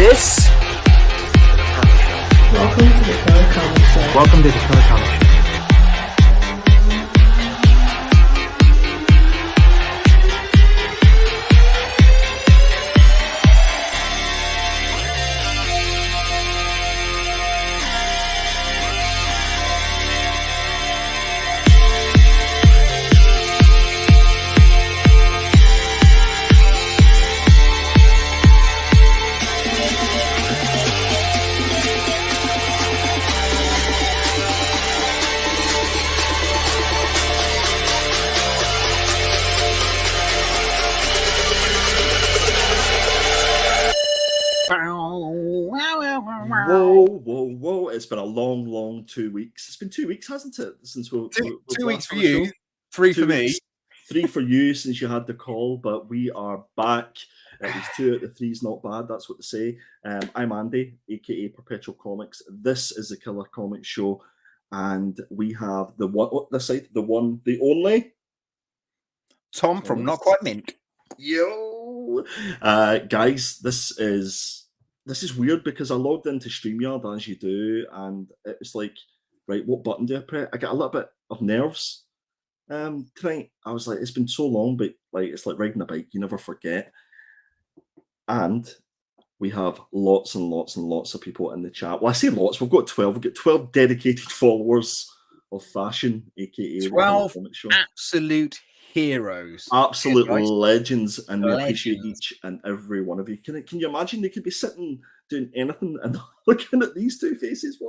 this? Welcome to the Killer Comic Show. Welcome to the Killer Comic Show. Whoa. It's been a long 2 weeks. It's been 2 weeks, hasn't it? Since we've two weeks for you, 3 for me. 3 for you since you had the call, but we are back. At least 2 out of the 3 is not bad. That's what to say. I'm Andy, aka Perpetual Comics. This is the Killer Comic Show, and we have the one, the only Tom from Not Quite Mint. Yo, guys, this is weird because I logged into StreamYard as you do, and it was like, right, what button do I press? I got a little bit of nerves tonight. I was like, it's been so long, but like it's like riding a bike, you never forget. And we have lots and lots of people in the chat. Well, I say lots. We've got 12. We've got 12 dedicated followers of Fashion, aka 12 absolute heroes, absolute legends, and we appreciate each and every one of you. Can you imagine they could be sitting doing anything and looking at these two faces?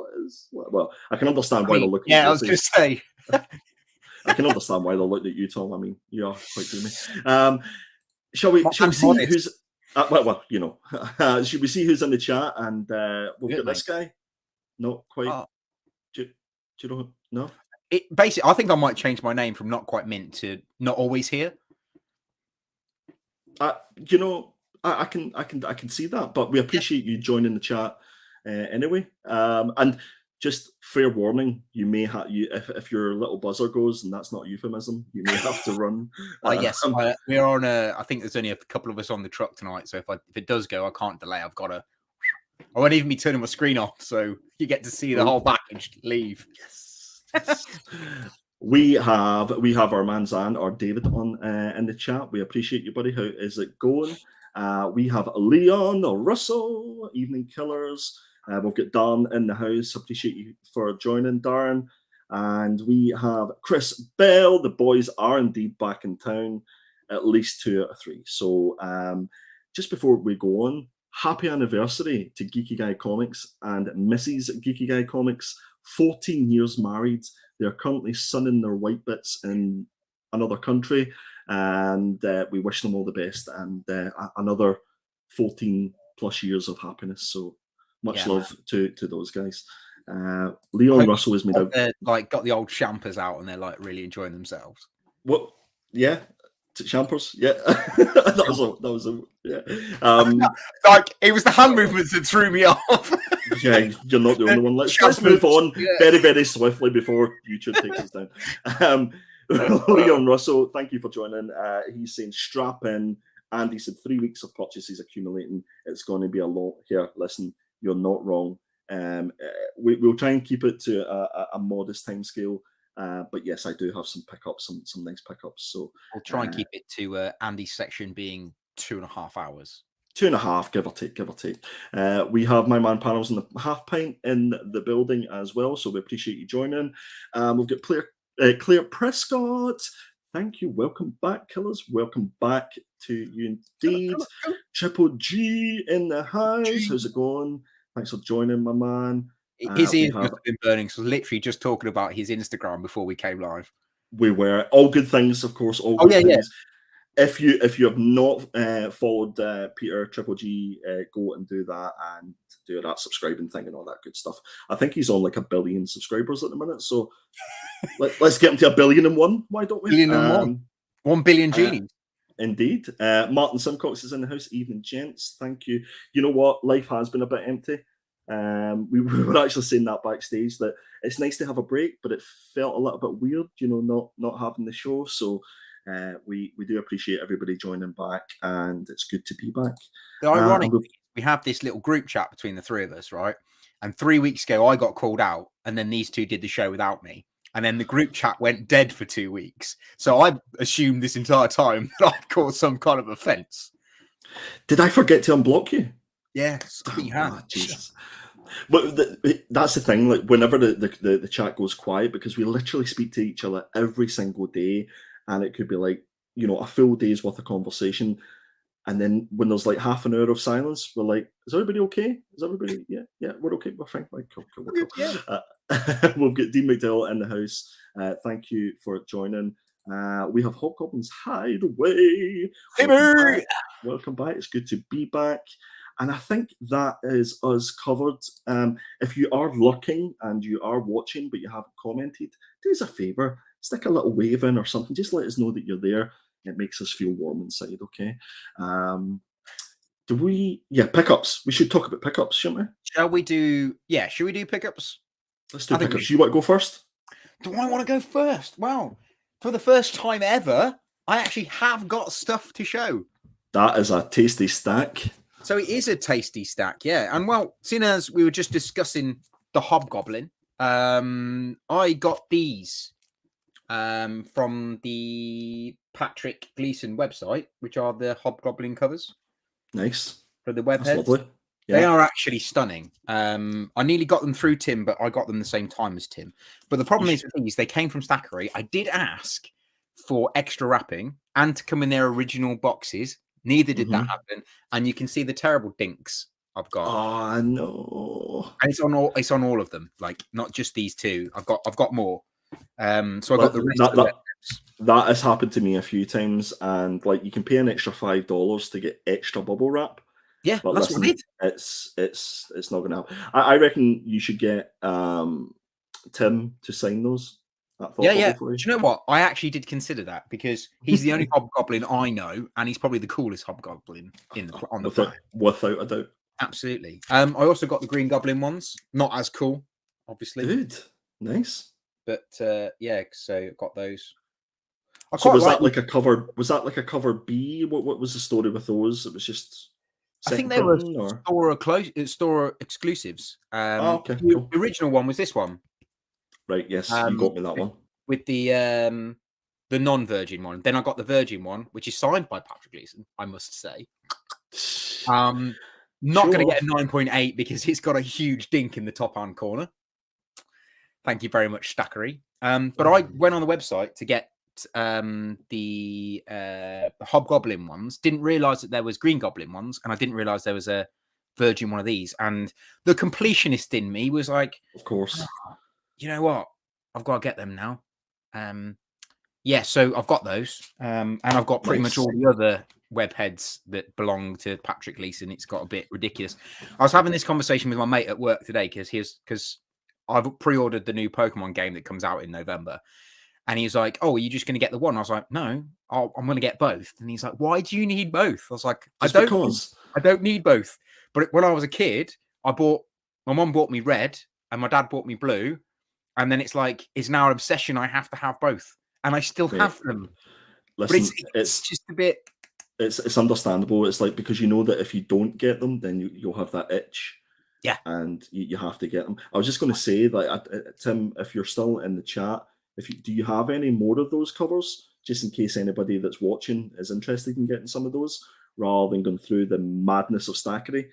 Well, I can understand why they're looking. Yeah, I was going to say. I can understand why they're looking at you, Tom. I mean, you are quite gloomy. Shall we see who's? Should we see who's in the chat? And we've got this guy. Not quite. Do you know? No. Basically, I think I might change my name from Not Quite Mint to Not Always Here. I can see that, but we appreciate you joining the chat anyway. And just fair warning, you may have if your little buzzer goes, and that's not a euphemism, you may have to run. Yes, we're on I think there's only a couple of us on the truck tonight, so if it does go, I can't delay. I've got to. I won't even be turning my screen off, so you get to see the whole package leave. Yes. We have our man Zan or David on in the chat. We appreciate you, buddy. How is it going? We have Leon or Russell, Evening Killers. We've got Darren in the house. Appreciate you for joining, Darren. And we have Chris Bell. The boys are indeed back in town. At least 2 out of 3. So just before we go on, happy anniversary to Geeky Guy Comics and Mrs. Geeky Guy Comics. 14 years married. They're currently sunning their white bits in another country, and we wish them all the best and another 14 plus years of happiness. So much love to those guys. Leon Russell is made out. Got the old champers out and they're like really enjoying themselves. What? Yeah. Champers, yeah. that was a it was the hand movements that threw me off. Yeah, you're not the only one. Let's move on very swiftly before YouTube takes us down. Leon Russell, thank you for joining. He's saying strap in, and he said 3 weeks of purchases accumulating. It's going to be a lot. Here, listen, you're not wrong. We'll try and keep it to a modest time scale. But yes, I do have some pickups, some nice pickups. So we'll try and keep it to Andy's section being 2.5 hours. 2.5, give or take. We have my man Panels in the Half Pint in the building as well, so we appreciate you joining. We've got Claire Prescott. Thank you. Welcome back, Killers. Welcome back to you indeed. Triple G in the house. How's it going? Thanks for joining, my man. His ears must have been burning. So they're literally just talking about his Instagram before we came live. We were all good things, of course. All good things. If you have not followed Peter Triple G, go and do that and do that subscribing thing and all that good stuff. I think he's on like 1 billion subscribers at the minute. So let's get him to 1 billion and one. Why don't we? 1 billion and one. 1 billion genies. Indeed. Martin Simcox is in the house. Evening, gents. Thank you. You know what? Life has been a bit empty. We were actually saying that backstage that it's nice to have a break, but it felt a little bit weird, not having the show. So we do appreciate everybody joining back, and it's good to be back. The ironic thing is we have this little group chat between the three of us, right? And 3 weeks ago, I got called out, and then these two did the show without me. And then the group chat went dead for 2 weeks. So I assumed this entire time that I'd caused some kind of offence. Did I forget to unblock you? Yes, I think you have. Jesus. But that's the thing. Like whenever the chat goes quiet, because we literally speak to each other every single day, and it could be like a full day's worth of conversation. And then when there's like half an hour of silence, we're like, "Is everybody okay? Is everybody? Yeah, we're okay. We're fine. Like, cool. Yeah. We've got Dean McDowell in the house. Thank you for joining. We have Hobgoblin's Hideaway. Welcome back. It's good to be back. And I think that is us covered. If you are looking and you are watching, but you haven't commented, do us a favor, stick a little wave in or something. Just let us know that you're there. It makes us feel warm inside, okay? Pickups. We should talk about pickups, shouldn't we? Should we do pickups? Let's do pickups. You want to go first? Do I want to go first? Well, for the first time ever, I actually have got stuff to show. That is a tasty stack. So it is a tasty stack, yeah. And well, seeing as we were just discussing the Hobgoblin, I got these from the Patrick Gleason website, which are the Hobgoblin covers. Nice. For the webheads. Lovely. Yeah. They are actually stunning. I nearly got them through Tim, but I got them the same time as Tim. But the problem is with these, they came from Stackery. I did ask for extra wrapping and to come in their original boxes. Neither did that happen, and you can see the terrible dinks I've got. Oh no! And it's on all of them, like not just these two. I've got more. So I got the rest that has happened to me a few times, and like you can pay an extra $5 to get extra bubble wrap. Yeah, but that's listen, what it's not going to happen. I reckon you should get Tim to sign those. Yeah. Do you know what? I actually did consider that because he's the only Hobgoblin I know, and he's probably the coolest Hobgoblin on the planet. Without a doubt. Absolutely. I also got the Green Goblin ones. Not as cool, obviously. Good. Nice. But yeah, so I got those. So was that like a cover? Was that like a cover B? What was the story with those? It was just. I think they were store exclusives. Okay. The original one was this one. Right. Yes, you got me that one with the non-virgin one. Then I got the virgin one, which is signed by Patrick Gleason. I must say. Not going to get a 9.8 because it's got a huge dink in the top hand corner. Thank you very much, Stackery. But I went on the website to get the Hobgoblin ones. Didn't realize that there was Green Goblin ones, and I didn't realize there was a virgin one of these. And the completionist in me was like, of course. You know what? I've got to get them now. So I've got those. And I've got pretty much all the other webheads that belong to Patrick Gleason. It's got a bit ridiculous. I was having this conversation with my mate at work today because I've pre-ordered the new Pokemon game that comes out in November. And he's like, "Oh, are you just going to get the one?" I was like, "No, I'm going to get both." And he's like, "Why do you need both?" I was like, I don't need both. But when I was a kid, my mom bought me red and my dad bought me blue. And then it's like, it's now an obsession. I have to have both. And I still have them. Listen, but it's just a bit. It's understandable. It's like, because you know that if you don't get them, then you'll have that itch. Yeah. And you have to get them. I was just going to say that, Tim, if you're still in the chat, do you have any more of those covers? Just in case anybody that's watching is interested in getting some of those, rather than going through the madness of Stackery.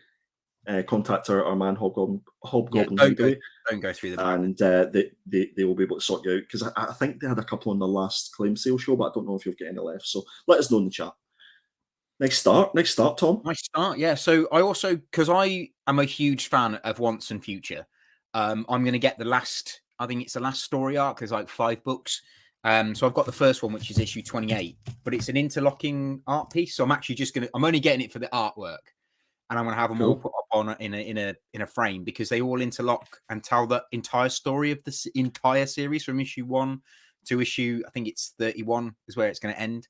Contact our man Hobgoblin. Don't go through the and they will be able to sort you out, because I think they had a couple on the last claim sale show, but I don't know if you've got any left. So let us know in the chat. Nice start, Tom. Nice start, yeah. So I also, because I am a huge fan of Once and Future, I'm going to get the last. I think it's the last story arc. There's like 5 books. So I've got the first one, which is issue 28, but it's an interlocking art piece. So I'm actually I'm only getting it for the artwork. And I'm going to have them all put up on in a frame, because they all interlock and tell the entire story of the entire series from issue 1 to issue, I think it's 31 is where it's going to end.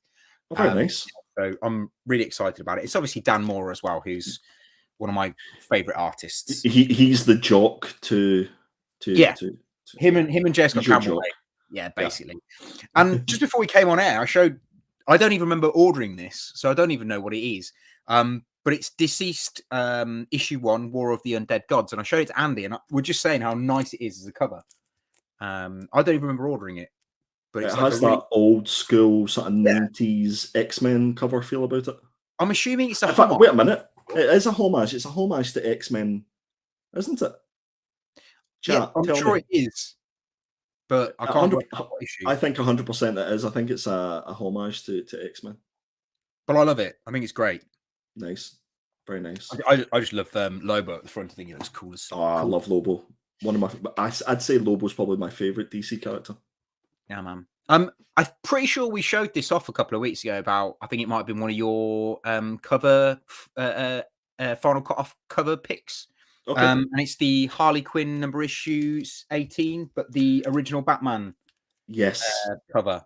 Oh, very nice. So I'm really excited about it. It's obviously Dan Moore as well, who's one of my favorite artists. He's the jock to him and Jessica Campbell. Yeah, basically. Yeah. And just before we came on air, I don't even remember ordering this, so I don't even know what it is. but it's Deceased issue 1, War of the Undead Gods, and I showed it to Andy, and we're just saying how nice it is as a cover. I don't even remember ordering it, but it's it like has that old school sort of 90s X-Men cover feel about it. I'm assuming it's a In fact, homage. wait a minute. It is a homage. It's a homage to X-Men, isn't it? Chat, I'm tell sure me. it is, but I can't work out what issue. I think 100% it is. I think it's a homage to X-Men. But I love it. I think it's great. Nice. Very nice. I just love Lobo at the front. I think it looks cool as Oh, I love Lobo. One of my, I'd say Lobo's probably my favorite DC character. Yeah, man. I'm pretty sure we showed this off a couple of weeks ago. About I think it might have been one of your cover final cut-off cover picks. Okay. And it's the Harley Quinn number issues 18, but the original Batman Yes. cover.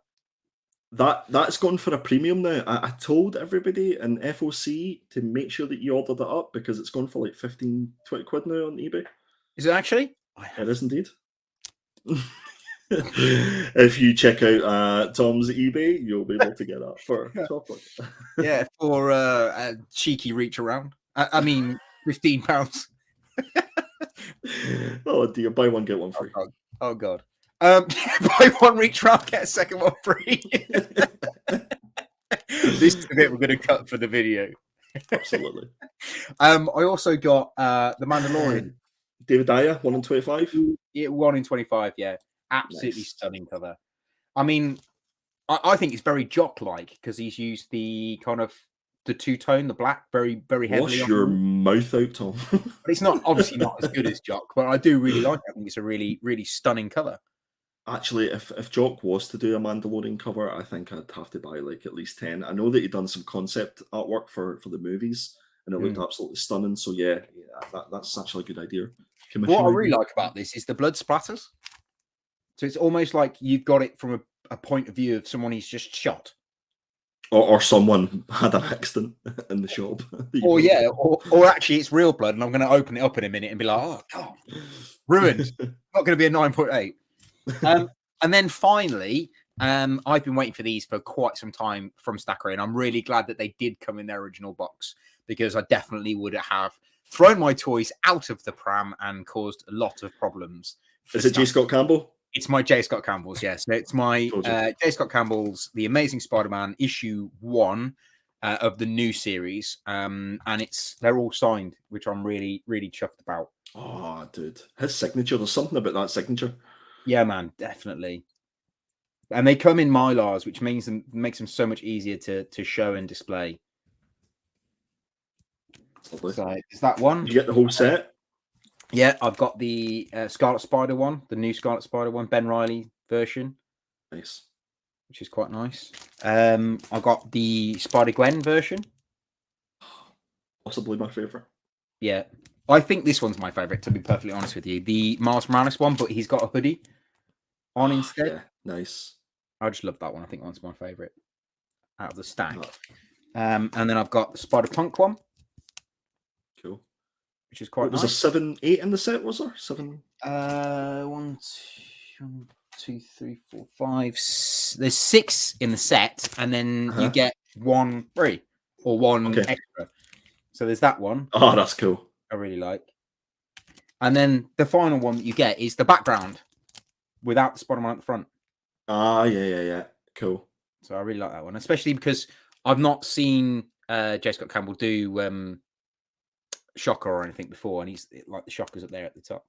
That's gone for a premium now. I told everybody in FOC to make sure that you ordered it up because it's gone for like 15, 20 quid now on eBay. Is it actually? It is indeed. If you check out Tom's eBay, you'll be able to get that for chocolate. Yeah, for a cheeky reach around. I mean, £15. Oh dear, buy one, get one free. Oh god. Buy one, reach around, get a second one free. This is the bit we're going to cut for the video. Absolutely. I also got the Mandalorian. David Dyer, 1 in 25. Yeah, 1 in 25, yeah. Absolutely stunning cover. I mean, I think it's very Jock-like because he's used the kind of the two-tone, the black, very, very heavily. Wash your mouth out, Tom. But it's not obviously not as good as Jock, but I do really like it. I think it's a really, really stunning cover. Actually, if Jock was to do a Mandalorian cover, I think I'd have to buy like at least 10. I know that he'd done some concept artwork for the movies, and it looked absolutely stunning. So yeah, that's actually a good idea. What I really like about this is the blood splatters. So it's almost like you've got it from a point of view of someone he's just shot. Or someone had an accident in the shop. Or yeah, or actually it's real blood, and I'm going to open it up in a minute and be like, oh god, ruined. Not going to be a 9.8. And then finally, I've been waiting for these for quite some time from Stacker, and I'm really glad that they did come in their original box because I definitely would have thrown my toys out of the pram and caused a lot of problems. Is it J. Scott Campbell? It's my J. Scott Campbell's, yes. It's my J. Scott Campbell's The Amazing Spider-Man issue 1 of the new series. And they're all signed, which I'm really, really chuffed about. Oh, dude. His signature, there's something about that signature. Yeah, man, definitely. And they come in Mylars, which makes them so much easier to show and display. Lovely. So is that one? You get the whole set? Yeah, I've got the Scarlet Spider one, the new Scarlet Spider one, Ben Reilly version. Nice. Which is quite nice. I got the Spider-Gwen version. Possibly my favourite. Yeah. I think this one's my favourite, to be perfectly honest with you. The Miles Morales one, but he's got a hoodie on instead. Yeah, nice. I just love that one. I think that's my favourite out of the stack. And then I've got the Spider-Punk one. Cool. Which is quite nice. Was there 7, 8 in the set, was there? 7? 1, 2, 3, 4, 5. There's 6 in the set, and then you get 1 free or 1 extra. So there's that one. Oh, that's cool. I really like. And then the final one that you get is the background without the Spider-Man at the front. Ah, yeah. Cool. So I really like that one, especially because I've not seen J. Scott Campbell do Shocker or anything before, and he's like the Shockers up there at the top.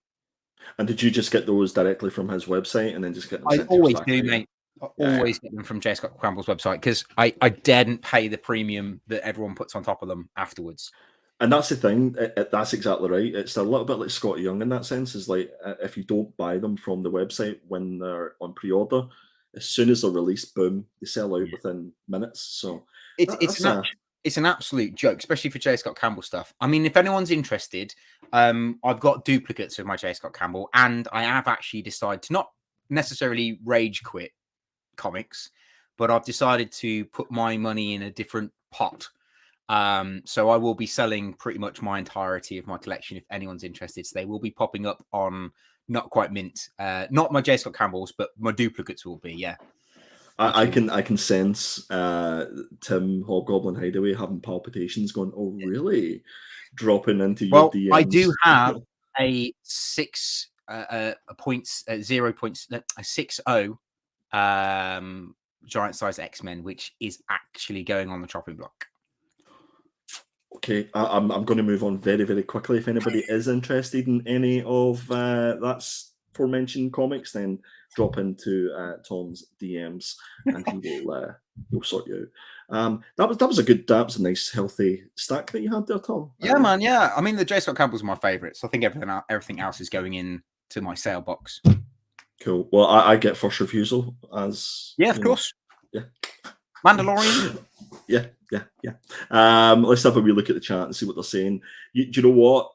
And did you just get those directly from his website and then just get them? I always do, mate. I always get them from J. Scott Campbell's website because I daren't pay the premium that everyone puts on top of them afterwards. And that's the thing. That's exactly right. It's a little bit like Scotty Young in that sense. Is like if you don't buy them from the website when they're on pre-order, as soon as they're released, boom, they sell out within minutes. So it's an absolute joke, especially for J. Scott Campbell stuff. I mean, if anyone's interested, I've got duplicates of my J. Scott Campbell, and I have actually decided to not necessarily rage quit comics, but I've decided to put my money in a different pot. So I will be selling pretty much my entirety of my collection if anyone's interested. So they will be popping up on Not Quite Mint. Not my J. Scott Campbell's, but my duplicates will be, yeah. I can sense Tim Hobgoblin Hideaway having palpitations, going, "Oh, really?" Dropping into your Well, DMs. I do have a 6 points 0 points a 6-0 giant size X-Men, which is actually going on the chopping block. Okay, I'm going to move on very, very quickly. If anybody is interested in any of that's aforementioned comics, then drop into Tom's DMs and he'll sort you out. That was a nice healthy stack that you had there, Tom. Yeah, man. Yeah, I mean the J. Scott Campbell's my favourite, so I think everything else is going in to my sale box. Cool. Well, I get first refusal as of course. Yeah. Mandalorian. Yeah. Let's have a wee look at the chat and see what they're saying. Do you know what?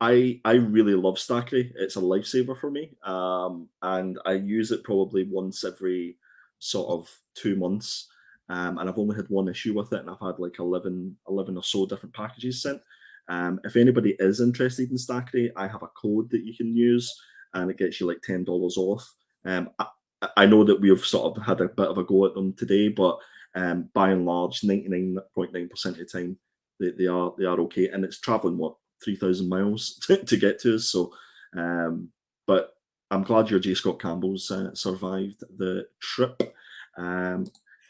I really love Stackery. It's a lifesaver for me, and I use it probably once every sort of 2 months. And I've only had one issue with it, and I've had like 11 or so different packages sent. If anybody is interested in Stackery, I have a code that you can use, and it gets you like $10 off. I know that we've sort of had a bit of a go at them today, but by and large, 99.9% of the time, they are okay, and it's traveling 3,000 miles to get to us. So, but I'm glad your J. Scott Campbell's survived the trip.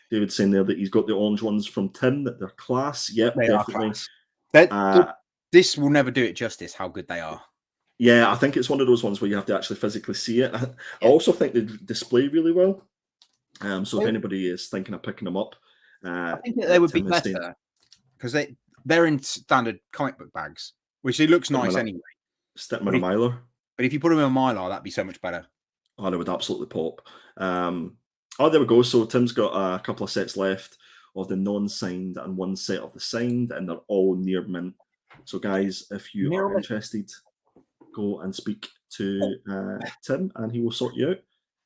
David's saying there that he's got the orange ones from Tim, that they're class. Yep, They definitely. Are class. This will never do it justice how good they are. Yeah, I think it's one of those ones where you have to actually physically see it. I also think they display really well. So if anybody is thinking of picking them up, I think that they would be better because they're in standard comic book bags, which it looks nice anyway. Stick them in a Mylar. But if you put them in a Mylar, that'd be so much better. Oh, they would absolutely pop. Oh, there we go. So Tim's got a couple of sets left of the non-signed and one set of the signed, and they're all near mint. So guys, if you are interested, go and speak to Tim and he will sort you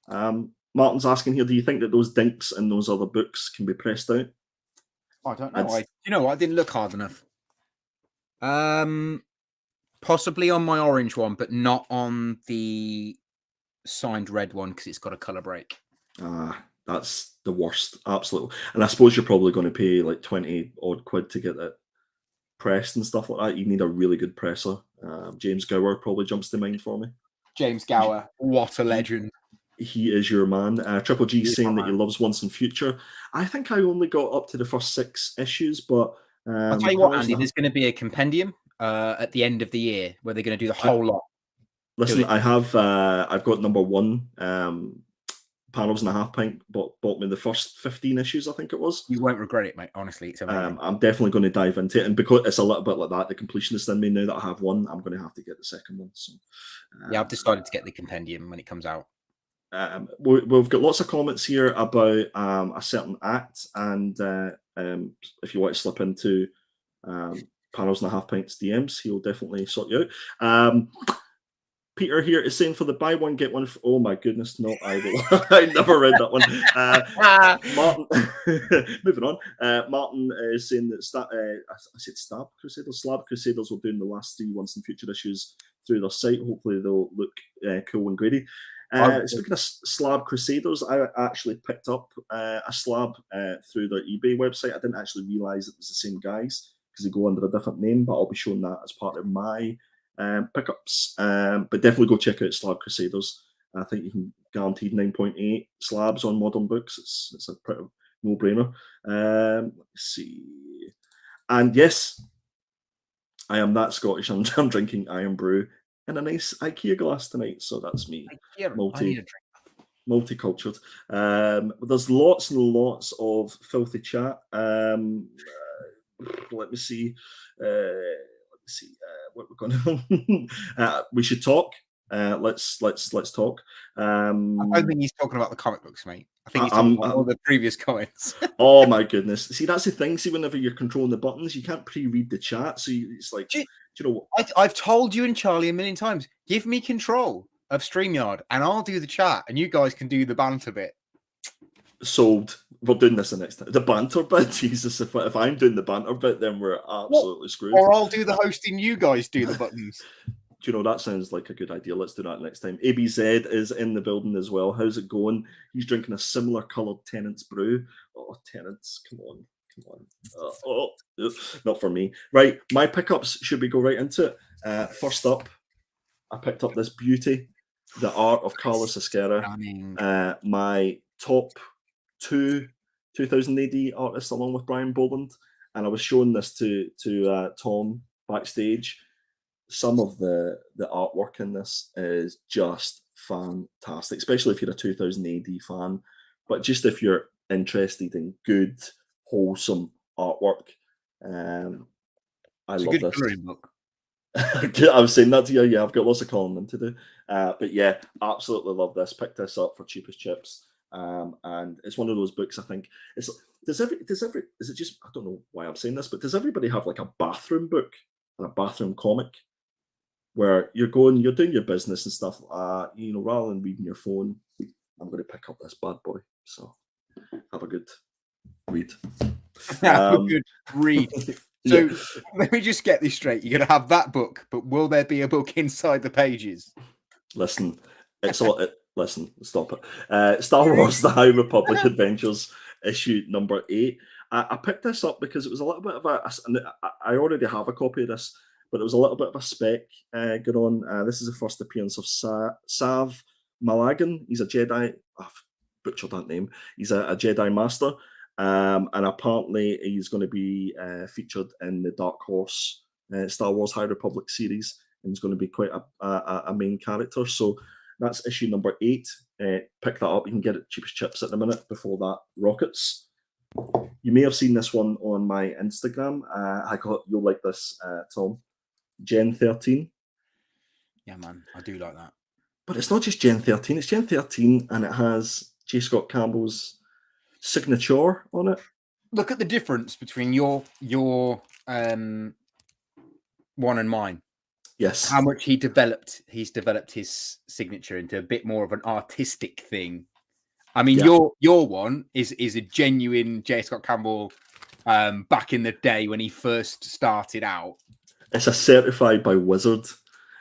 out. Martin's asking here, do you think that those dinks and those other books can be pressed out? I don't know. You know what? I didn't look hard enough. Possibly on my orange one, but not on the signed red one because it's got a colour break. That's the worst, absolutely. And I suppose you're probably going to pay like 20 odd quid to get it pressed and stuff like that. You need a really good presser. James Gower probably jumps to mind for me. James Gower, what a legend. He is your man. Triple G saying that he loves Once and Future. I think I only got up to the first 6 issues, but I'll tell you what, Andy, there's going to be a compendium at the end of the year where they're going to do the whole lot. Listen, I've got number 1, Panels and a Half Pint, bought me the first 15 issues, I think it was. You won't regret it, mate. Honestly, it's amazing. I'm definitely going to dive into it, and because it's a little bit like that, the completionist in me, now that I have one, I'm going to have to get the second one. So, yeah, I've decided to get the compendium when it comes out. We've got lots of comments here about a certain act, and if you want to slip into Panels and a Half Pints DMs, he'll definitely sort you out. Peter here is saying for the buy one get one. Oh my goodness, no, I will. I never read that one. Martin, moving on. Martin is saying that Slab Crusaders were doing the last 3 Once and Future issues through their site. Hopefully they'll look cool and greedy. Speaking of Slab Crusaders, I actually picked up a slab through their eBay website. I didn't actually realise it was the same guys because they go under a different name, but I'll be showing that as part of my pickups. But definitely go check out Slab Crusaders. I think you can guaranteed 9.8 slabs on modern books. It's a pretty no-brainer. Let's see. And yes, I am that Scottish. I'm drinking Iron Brew in a nice IKEA glass tonight. So that's me. Multicultured. There's lots and lots of filthy chat. Let me see. What we're going to. We should talk. Let's talk. I don't think he's talking about the comic books, mate. I think he's talking about all the previous comments. Oh my goodness! See, that's the thing. See, whenever you're controlling the buttons, you can't pre-read the chat. So it's like, do you know what? I've told you and Charlie a million times. Give me control of StreamYard, and I'll do the chat, and you guys can do the banter bit. Sold. We're doing this the next time. The banter bit, Jesus! If I'm doing the banter bit, then we're absolutely screwed. Or I'll do the hosting. You guys do the buttons. you know, that sounds like a good idea. Let's do that next time. ABZ is in the building as well. How's it going? He's drinking a similar coloured Tennant's brew. Oh, Tennant's, come on. Not for me. Right, my pickups, should we go right into it? First up, I picked up this beauty, The Art of Carlos Esquerra. My top 2 2000 AD artists, along with Brian Boland. And I was showing this to Tom backstage. Some of the artwork in this is just fantastic, especially if you're a 2000 AD fan. But just if you're interested in good, wholesome artwork, I It's a love good this. coloring book. I was saying that to you. Yeah, I've got lots of coloring to do. But yeah, absolutely love this. Picked this up for cheapest chips. And it's one of those books. I think is it just, I don't know why I'm saying this, but does everybody have like a bathroom book and a bathroom comic where you're doing your business and stuff? You know, rather than reading your phone, I'm going to pick up this bad boy. So have a good read. Have a good read. So Yeah. let me just get this straight. You're going to have that book, but will there be a book inside the pages? Listen, it's a lot. Listen, stop it. Star Wars: The High Republic Adventures, issue number 8. I picked this up because it was a little bit of I already have a copy of this, but it was a little bit of a spec going on. This is the first appearance of Sav Malagan. He's a Jedi. I've butchered that name. He's a Jedi Master. And apparently he's going to be featured in the Dark Horse Star Wars High Republic series, and he's going to be quite a main character. So that's issue number 8. Pick that up. You can get it cheapest chips at the minute before that rockets. You may have seen this one on my Instagram. You'll like this, Tom. Gen 13. Yeah, man, I do like that. But it's not just Gen 13. It's Gen 13, and it has J. Scott Campbell's signature on it. Look at the difference between your one and mine. Yes. How much he's developed his signature into a bit more of an artistic thing. I mean, your one is a genuine J. Scott Campbell back in the day when he first started out. It's a certified by Wizard,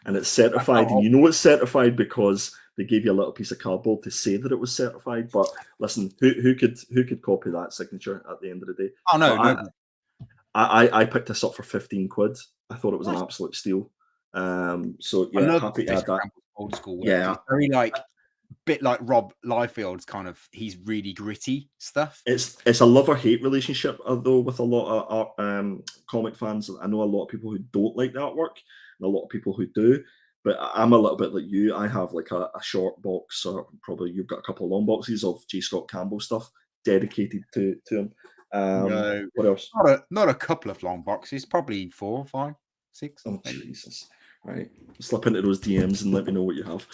and it's certified, and you know it's certified because they gave you a little piece of cardboard to say that it was certified. But listen, who could copy that signature at the end of the day? Oh no, I picked this up for 15 quid. I thought it was an absolute steal. So yeah, happy to add that. Old school work. Yeah, it's very bit like Rob Liefeld's kind of. He's really gritty stuff. It's a love-or-hate relationship, though, with a lot of comic fans. I know a lot of people who don't like the artwork, and a lot of people who do. But I'm a little bit like you. I have like a short box, or probably you've got a couple of long boxes of J. Scott Campbell stuff dedicated to him. No, what else? Not a couple of long boxes, probably 4, 5, 6. Oh, Jesus. Right. Slip into those DMs and let me know what you have.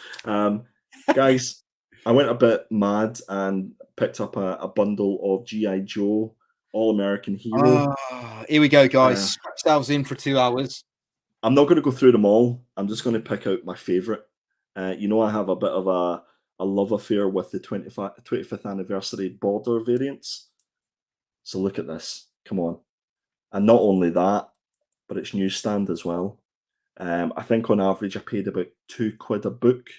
Guys, I went a bit mad and picked up a bundle of G.I. Joe All-American Hero. Here we go, guys. Strap yourselves in for 2 hours. I'm not going to go through them all. I'm just going to pick out my favourite. You know, I have a bit of a love affair with the 25th anniversary border variants. So look at this. Come on. And not only that, but it's newsstand as well. I think on average I paid about £2 a book.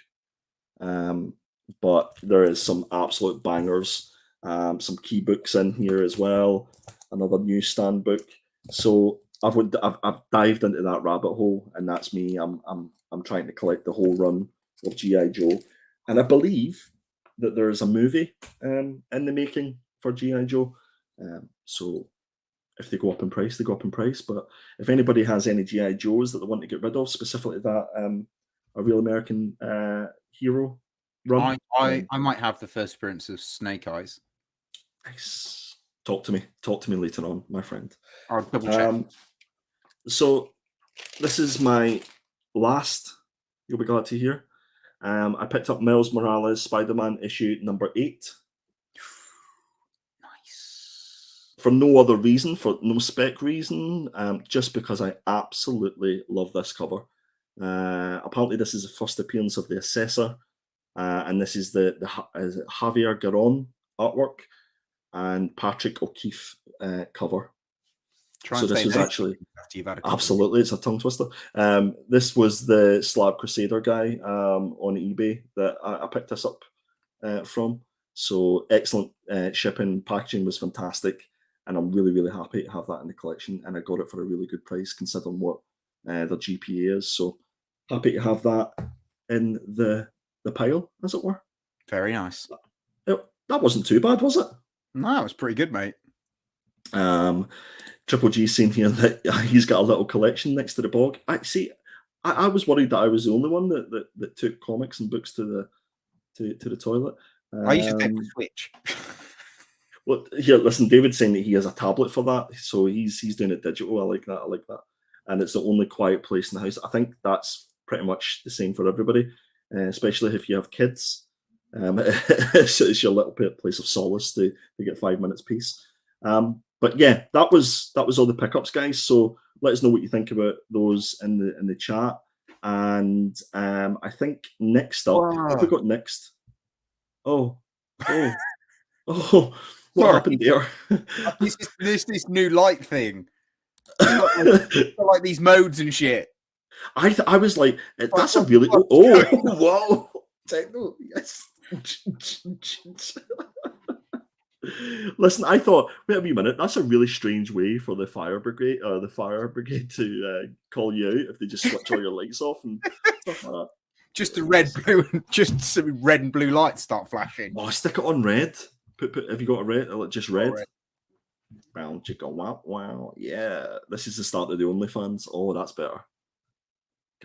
But there is some absolute bangers. Some key books in here as well. Another newsstand book. So I've dived into that rabbit hole, and that's me. I'm trying to collect the whole run of G.I. Joe, and I believe that there is a movie in the making for G.I. Joe. So if they go up in price, they go up in price. But if anybody has any G.I. Joes that they want to get rid of, specifically that a Real American Hero run, I might have the first appearance of Snake Eyes. Nice. Talk to me later on, my friend. I'll double check. So this is my last. You'll be glad to hear. I picked up Miles Morales Spider-Man issue number 8. Nice. For no other reason, for no spec reason, just because I absolutely love this cover. Apparently, this is the first appearance of the Assessor, and this is the Javier Garron artwork and Patrick O'Keefe cover. Try So and this say was no actually after you've had a couple. absolutely, it's a tongue twister. This was the Slab Crusader guy on eBay that I picked this up from. So excellent shipping, packaging was fantastic, and I'm really, really happy to have that in the collection. And I got it for a really good price considering what the GPA is. So happy to have that in the pile, as it were. Very nice. That wasn't too bad, was it? No, it was pretty good, mate. Triple G saying here that he's got a little collection next to the bog. I was worried that I was the only one that took comics and books to the toilet. I used to take the Switch. Well, here, listen, David's saying that he has a tablet for that, so he's doing it digital. I like that, and it's the only quiet place in the house. I think that's pretty much the same for everybody, especially if you have kids. It's your little place of solace to get 5 minutes peace. But yeah, that was all the pickups, guys. So let us know what you think about those in the chat. And I think next up, what have we got next? Oh, what happened there? this new light thing. It's got like these modes and shit. I was like, that's a really whoa. Techno, yes. Listen, I thought, wait a wee minute, that's a really strange way for the fire brigade to call you out if they just switch all your lights off and stuff like that. Just the red, blue, just some red and blue lights start flashing. Oh, stick it on red. Put have you got a red? Just red. Round chicken, wow. Yeah, this is the start of the OnlyFans. Oh, that's better.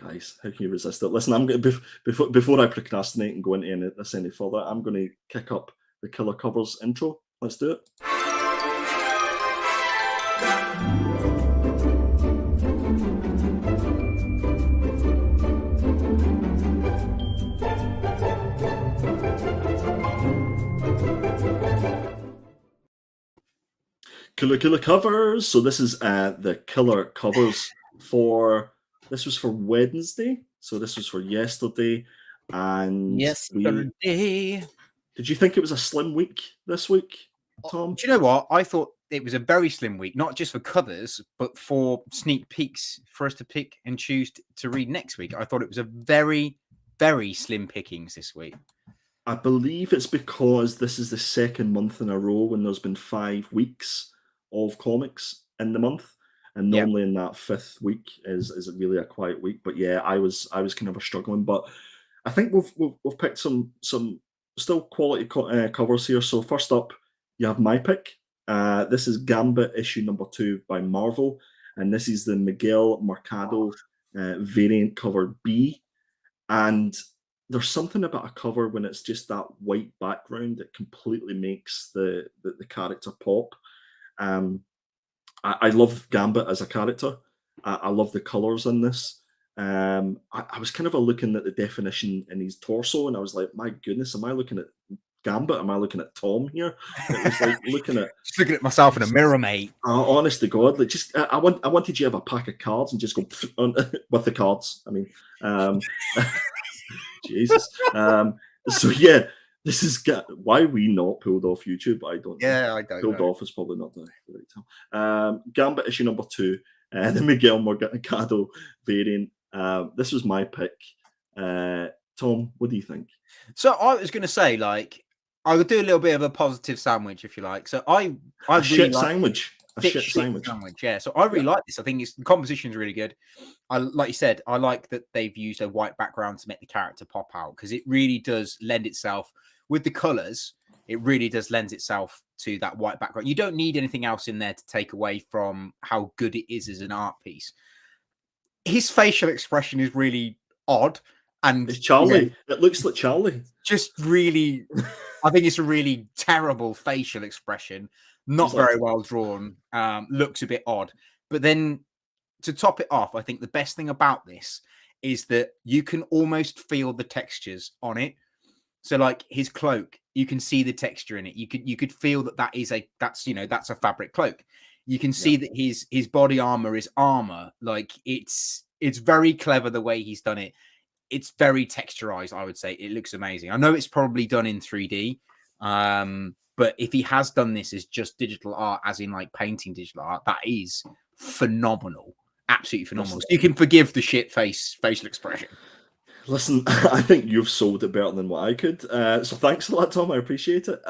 Guys, how can you resist it? Listen, I'm going to before I procrastinate and go into this any further, I'm going to kick up the Killer Covers intro. Let's do it. Killer Covers. So this is the Killer Covers for. This was for Wednesday, so this was for yesterday. And yesterday. Did you think it was a slim week this week, Tom? Do you know what? I thought it was a very slim week, not just for covers, but for sneak peeks for us to pick and choose to read next week. I thought it was a very, very slim pickings this week. I believe it's because this is the second month in a row when there's been 5 weeks of comics in the month. And normally in that 5th week is really a quiet week. But yeah, I was kind of struggling. But I think we've picked some still quality covers here. So first up, you have my pick. This is Gambit issue number 2 by Marvel, and this is the Miguel Mercado variant cover B. And there's something about a cover when it's just that white background that completely makes the character pop. I love Gambit as a character. I love the colors in this. I was kind of looking at the definition in his torso, and I was like, my goodness, am I looking at Gambit? Am I looking at Tom here? It was like looking at myself in a mirror, mate. Honest to God, like just I wanted you to have a pack of cards and just go on, with the cards. I mean, Jesus. So yeah. This is why we not pulled off YouTube. I don't know. Yeah, I don't pulled know. off is probably not the right time. Gambit issue number 2, the Miguel Mercado variant. This was my pick. Tom, what do you think? So I was going to say, like, I would do a little bit of a positive sandwich, if you like. So I a shit sandwich. A shit sandwich. Yeah. So I really like this. I think the composition is really good. Like you said, I like that they've used a white background to make the character pop out, because it really does lend itself with the colors. It really does lend itself to that white background. You don't need anything else in there to take away from how good it is as an art piece. His facial expression is really odd. And it's Charlie. Yeah, it looks like Charlie. Just really, I think it's a really terrible facial expression. Not very well drawn. Looks a bit odd. But then to top it off, I think the best thing about this is that you can almost feel the textures on it. So like his cloak, you can see the texture in it. You could feel that's a fabric cloak. You can see that his body armor is armor. Like it's very clever the way he's done it. It's very texturized, I would say. It looks amazing. I know it's probably done in 3D. But if he has done this as just digital art, as in like painting digital art, that is phenomenal, absolutely phenomenal. So you can forgive the shit facial expression. Listen, I think you've sold it better than what I could. So thanks for that, Tom. I appreciate it.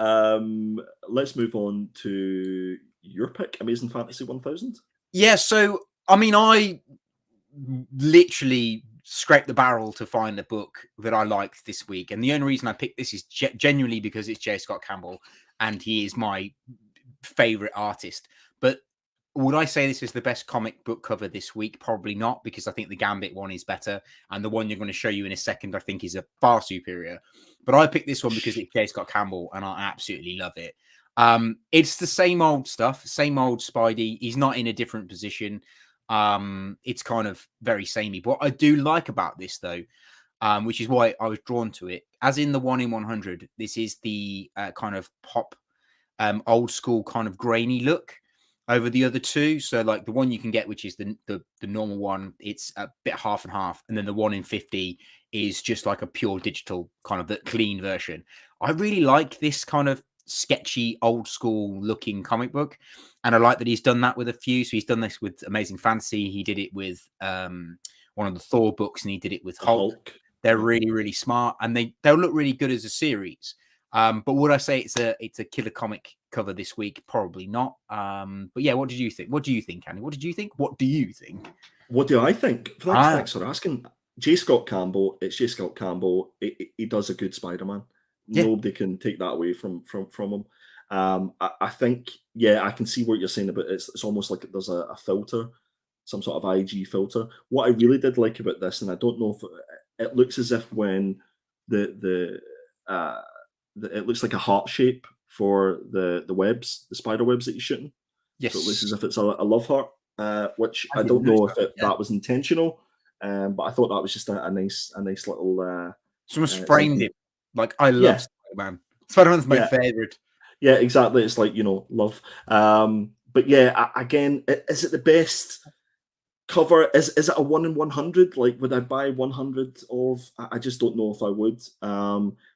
Let's move on to your pick, Amazing Fantasy 1000. Yeah, so I mean, I literally scraped the barrel to find a book that I liked this week, and the only reason I picked this is genuinely because it's J. Scott Campbell, and he is my favorite artist. But would I say this is the best comic book cover this week? Probably not, because I think the Gambit one is better, and the one you're going to show you in a second, I think, is a far superior. But I picked this one because it's J. Scott Campbell, and I absolutely love it. It's the same old stuff, same old Spidey. He's not in a different position. It's kind of very samey. But what I do like about this, though, which is why I was drawn to it, as in the 1 in 100, this is the kind of pop, old school kind of grainy look over the other two. So like the one you can get, which is the normal one, it's a bit half and half, and then the 1 in 50 is just like a pure digital kind of the clean version. I really like this kind of sketchy old school looking comic book, and I like that he's done that with a few. So he's done this with Amazing Fantasy, he did it with one of the Thor books, and he did it with Hulk. They're really smart, and they'll look really good as a series. But would I say it's a killer comic cover this week? Probably not. But yeah, what did you think? What do you think, Annie? What did you think? What do you think? What do I think? Thanks for asking. J. Scott Campbell. It's J. Scott Campbell. He does a good Spider-Man. Yeah. Nobody can take that away from him. I think, yeah, I can see what you're saying about it. It's almost like there's a filter, some sort of IG filter. What I really did like about this, and I don't know if it looks as if when it looks like a heart shape for the webs, the spider webs that you're shooting. Yes. So it looks as if it's a love heart, which I don't know if that was intentional, but I thought that was just a nice little. Someone's framed it. Like, I love Spider-Man. Spider-Man's my favorite. Yeah, exactly. It's like, love. But yeah, again, is it the best cover? Is it a 1 in 100? Like, would I buy 100 of? I just don't know if I would.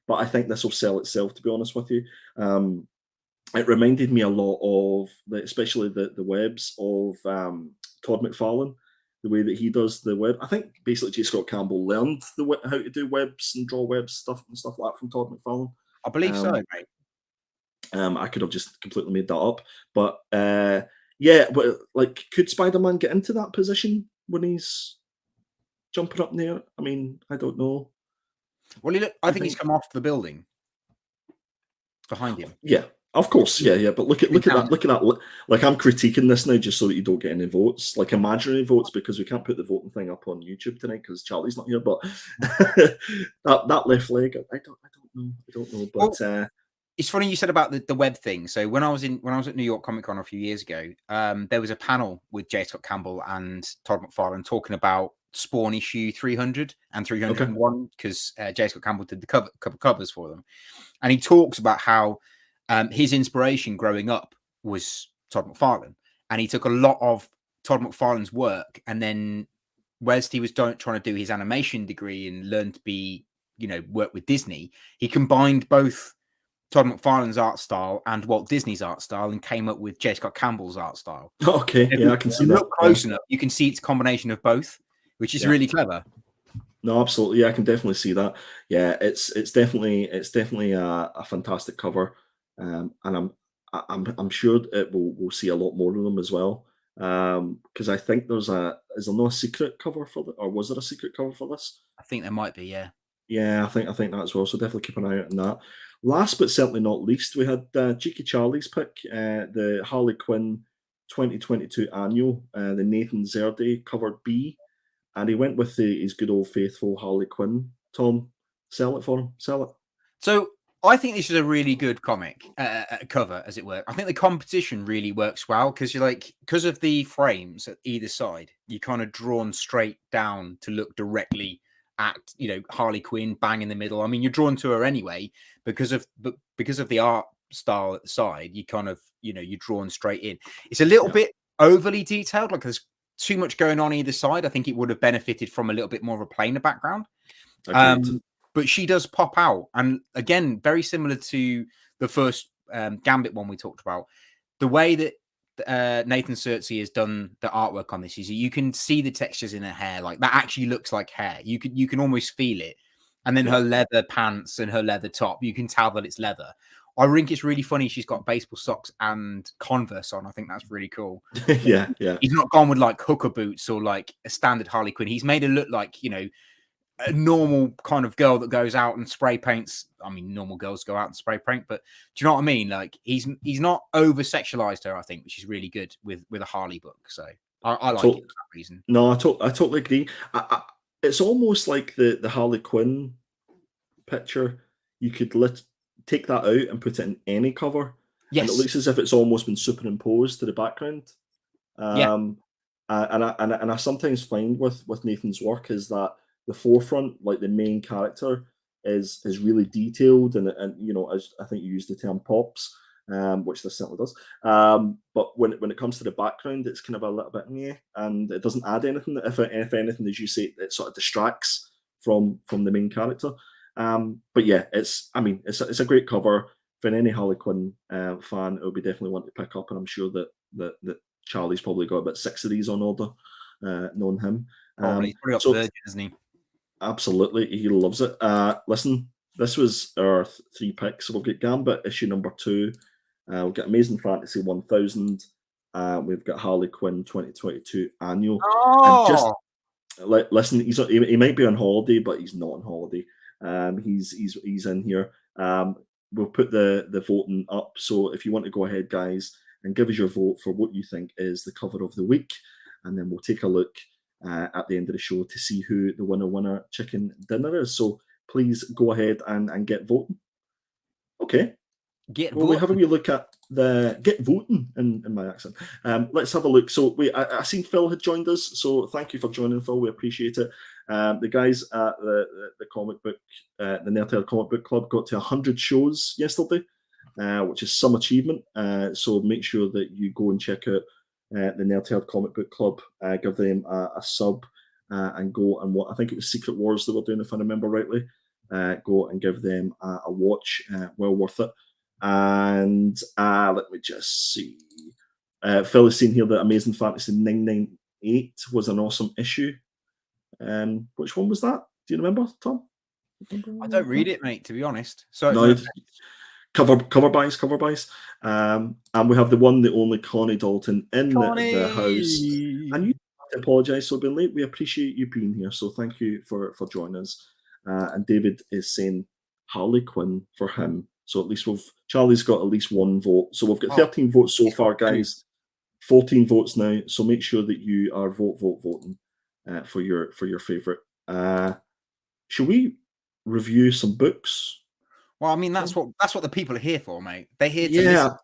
But I think this will sell itself, to be honest with you. It reminded me a lot of, especially the webs of Todd McFarlane, the way that he does the web. I think basically J. Scott Campbell learned how to do webs and draw webs stuff like that from Todd McFarlane. I believe so, mate. I could have just completely made that up, but yeah, but like, could Spider-Man get into that position when he's jumping up in the air? I mean, I don't know. Well, I think he's come off the building behind him. Yeah, of course, yeah. But look at that. Like, I'm critiquing this now just so that you don't get any votes, like imaginary votes, because we can't put the voting thing up on YouTube tonight because Charlie's not here. But that left leg, I don't know. But it's funny you said about the web thing. So when I was at New York Comic Con a few years ago, there was a panel with J. Scott Campbell and Todd McFarlane talking about Spawn issue 300 and 301, because J. Scott Campbell did the couple covers for them, and he talks about how his inspiration growing up was Todd McFarlane, and he took a lot of Todd McFarlane's work, and then whilst he was trying to do his animation degree and learn to be, work with Disney, he combined both Todd McFarlane's art style and Walt Disney's art style and came up with J. Scott Campbell's art style. Okay, yeah, I can see that. Look close enough, you can see it's a combination of both, which is really clever. No, absolutely, yeah, I can definitely see that. Yeah, it's definitely a fantastic cover, and I'm sure we'll see a lot more of them as well. Because I think is there no secret cover for it, or was there a secret cover for this? I think there might be, yeah. Yeah, I think that as well. So definitely keep an eye out on that. Last but certainly not least, we had Cheeky Charlie's pick, the Harley Quinn 2022 annual, the Nathan Zerde covered B, and he went with his good old faithful Harley Quinn. Tom, sell it for him. Sell it. So I think this is a really good comic cover, as it were. I think the competition really works well because of the frames at either side, you're kind of drawn straight down to look directly at Harley Quinn bang in the middle. I mean, you're drawn to her anyway because of the art style at the side. You kind of you're drawn straight in. It's a little bit overly detailed, like there's too much going on either side. I think it would have benefited from a little bit more of a plainer background. But she does pop out, and again, very similar to the first Gambit one we talked about. The way that Nathan Sertzi has done the artwork on this is you can see the textures in her hair, like that actually looks like hair. You can almost feel it. And then her leather pants and her leather top, you can tell that it's leather. I think it's really funny. She's got baseball socks and Converse on. I think that's really cool. Yeah. He's not gone with like hooker boots or like a standard Harley Quinn. He's made her look like, you know, a normal kind of girl that goes out and spray paints. I mean, normal girls go out and spray paint, but do you know what I mean? Like he's not over sexualized her, I think, which is really good with a Harley book. So I like it for that reason. No, I totally agree. It's almost like the Harley Quinn picture. You could take that out and put it in any cover. Yes. And it looks as if it's almost been superimposed to the background. And I sometimes find with Nathan's work is that the forefront, like the main character, is really detailed and you know, as I think you used the term pops, which this certainly does. But when it comes to the background, it's kind of a little bit meh, and it doesn't add anything. If anything, as you say, it sort of distracts from the main character. But yeah, it's a great cover. For any Harley Quinn fan, it would be definitely one to pick up, and I'm sure that Charlie's probably got about 6 of these on order, knowing him. Probably. He's probably up Virgin, isn't he? Absolutely, he loves it. Listen, this was our 3 picks. So we've got Gambit issue number 2. We've got Amazing Fantasy 1000. We've got Harley Quinn 2022 annual. Oh, and just listen, he might be on holiday, but he's not on holiday. He's in here. We'll put the voting up. So if you want to go ahead, guys, and give us your vote for what you think is the cover of the week, and then we'll take a look at the end of the show to see who the winner chicken dinner is. So please go ahead and get voting. Okay. We have a wee look at the get voting in my accent. Let's have a look. So I seen Phil had joined us, so thank you for joining, Phil. We appreciate it. The guys at the comic book, the Nerdtail Comic Book Club, got to 100 shows yesterday, which is some achievement. So make sure that you go and check out the Nerdtail Comic Book Club. Give them a sub and go and what I think it was Secret Wars they were doing, if I remember rightly. Go and give them a watch. Well worth it. And let me just see. Phil has seen here that Amazing Fantasy 998 was an awesome issue. Which one was that? Do you remember, Tom? I don't read it, mate, to be honest. So no, cover buys. And we have the one, the only Connie Dalton in the house. And you have to apologise for being late. We appreciate you being here. So thank you for joining us. And David is saying Harley Quinn for him. So at least Charlie's got at least 1 vote. So we've got 13 votes so far, guys. 14 votes now. So make sure that you are voting for your favourite. Should we review some books? Well, I mean that's what the people are here for, mate. They're here to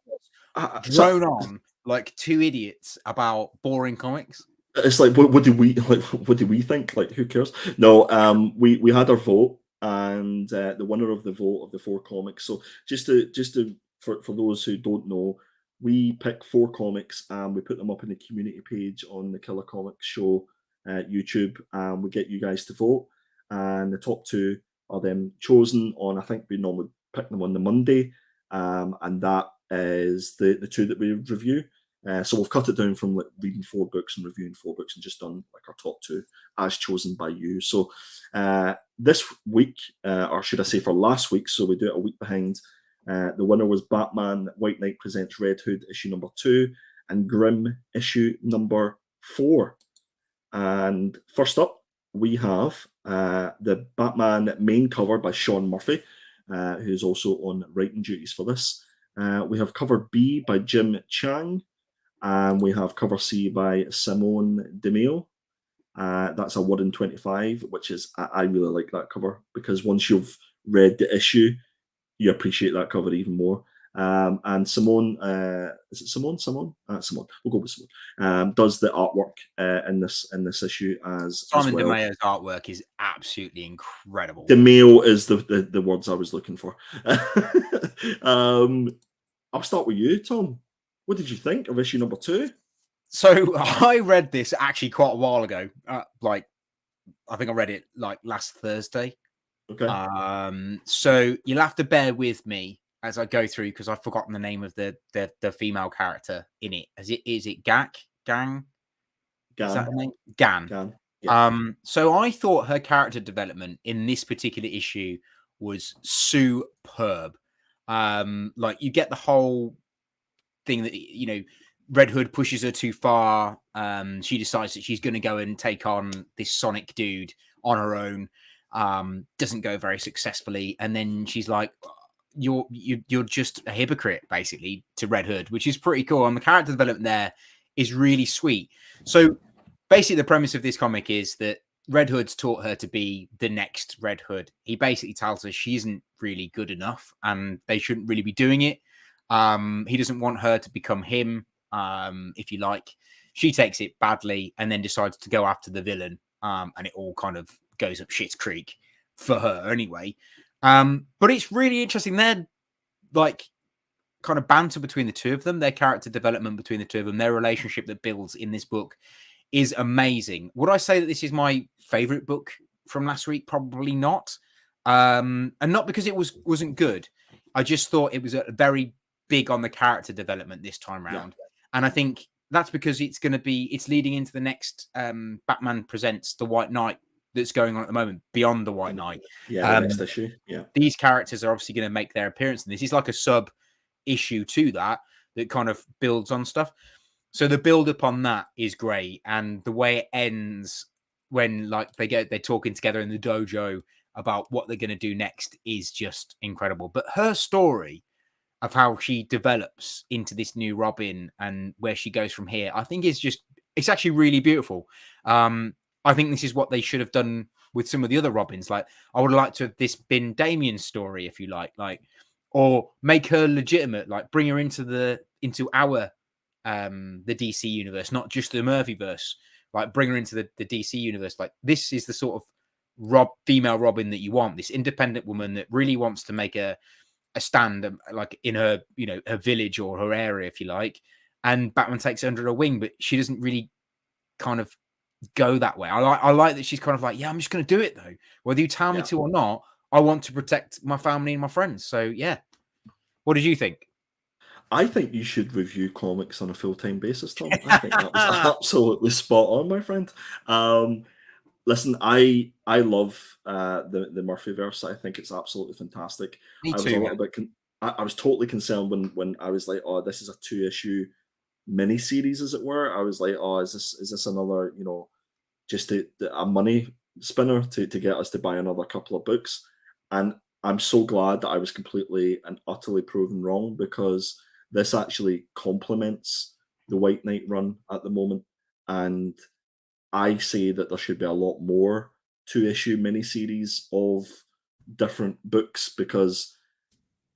drone on like 2 idiots about boring comics. It's like what do we think? Like who cares? No, we had our vote. And the winner of the vote of the 4 comics. So just to for those who don't know, we pick 4 comics and we put them up in the community page on the Killer Comics Show YouTube, and we get you guys to vote. And the top 2 are then chosen on. I think we normally pick them on the Monday, and that is the 2 that we review. So we've cut it down from like reading 4 books and reviewing 4 books and just done like our top 2 as chosen by you. So this week, or should I say for last week, so we do it a week behind, the winner was Batman White Knight Presents Red Hood issue number 2 and Grimm issue number 4. And first up, we have the Batman main cover by Sean Murphy, who's also on writing duties for this. We have cover B by Jim Chang. And we have cover C by Simone Di Meo. That's a 1 in 25, which is, I really like that cover because once you've read the issue, you appreciate that cover even more. And Simone, is it Simone? Simone? Simone. We'll go with Simone. Does the artwork in this issue as Simon well. Di Meo's artwork is absolutely incredible. Di Meo is the words I was looking for. I'll start with you, Tom. What did you think of issue number 2? So I read this actually quite a while ago. Like I think I read it like last Thursday. Okay. So you'll have to bear with me as I go through because I've forgotten the name of the female character in it. Is it Gak? Gang? Is that Gan. her name? Gan. Gan. Yeah. So I thought her character development in this particular issue was superb. Like you get the whole thing that Red Hood pushes her too far. She decides that she's going to go and take on this Sonic dude on her own. Doesn't go very successfully, and then she's like, "You're just a hypocrite," basically, to Red Hood, which is pretty cool. And the character development there is really sweet. So basically, the premise of this comic is that Red Hood's taught her to be the next Red Hood. He basically tells her she isn't really good enough, and they shouldn't really be doing it. He doesn't want her to become him, if you like. She takes it badly and then decides to go after the villain, and it all kind of goes up shit's creek for her anyway. But it's really interesting. They're like kind of banter between the two of them, their character development between the two of them, their relationship that builds in this book is amazing. Would I say that this is my favorite book from last week? Probably not. And not because it wasn't good. I just thought it was a very big on the character development this time round. Yeah. And I think that's because it's leading into the next Batman Presents The White Knight that's going on at the moment, Beyond the White Knight. Yeah, the next issue. Yeah. These characters are obviously going to make their appearance in this. It's like a sub issue to that kind of builds on stuff. So the build up on that is great. And the way it ends when like they're talking together in the dojo about what they're going to do next is just incredible. But her story of how she develops into this new Robin and where she goes from here, I think it's actually really beautiful. I think this is what they should have done with some of the other Robins. Like I would like to have this been Damien's story, if you like, or make her legitimate, like bring her into our the DC universe, not just the Murphyverse. Like bring her into the DC universe. Like this is the sort of female Robin that you want. This independent woman that really wants to make a stand, like in her, her village or her area, if you like. And Batman takes her under her wing, but she doesn't really kind of go that way. I like that she's kind of like, yeah, I'm just going to do it though, whether you tell me to or not. I want to protect my family and my friends. So yeah, what did you think? I think you should review comics on a full-time basis, Tom. I think that was absolutely spot on, my friend. Listen, I love the Murphyverse. I think it's absolutely fantastic. Me too. I was a little bit. I was totally concerned when I was like, oh, this is a 2-issue mini series, as it were. I was like, oh, is this another, just a money spinner to get us to buy another couple of books? And I'm so glad that I was completely and utterly proven wrong, because this actually complements the White Knight run at the moment. And I say that there should be a lot more 2-issue miniseries of different books, because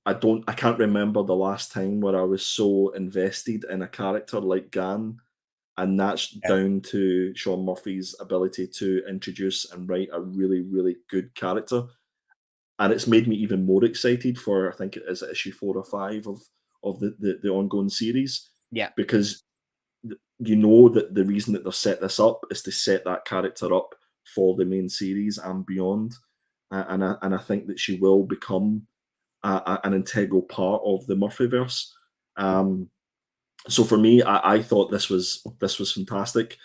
I can't remember the last time where I was so invested in a character like Gan, and that's down to Sean Murphy's ability to introduce and write a really, really good character. And it's made me even more excited for, I think it is issue 4 or 5 of the ongoing series. Yeah. Because you know that the reason that they've set this up is to set that character up for the main series and beyond. And I think that she will become an integral part of the Murphyverse. So for me, I thought this was fantastic.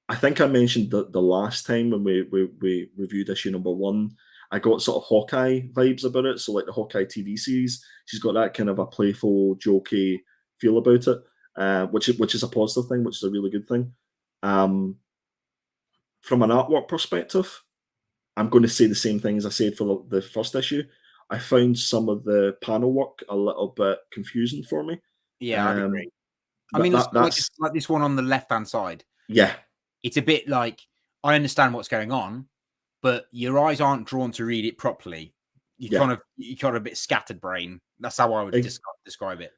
I think I mentioned the last time when we reviewed issue number 1, I got sort of Hawkeye vibes about it. So like the Hawkeye TV series, she's got that kind of a playful, jokey feel about it, which is a positive thing, which is a really good thing. From an artwork perspective, I'm going to say the same thing as I said for the first issue. I found some of the panel work a little bit confusing for me. Yeah, I'd agree. I mean, that's like this one on the left-hand side. Yeah. It's a bit like, I understand what's going on, but your eyes aren't drawn to read it properly. You kind of a bit scattered brain. That's how I would describe it.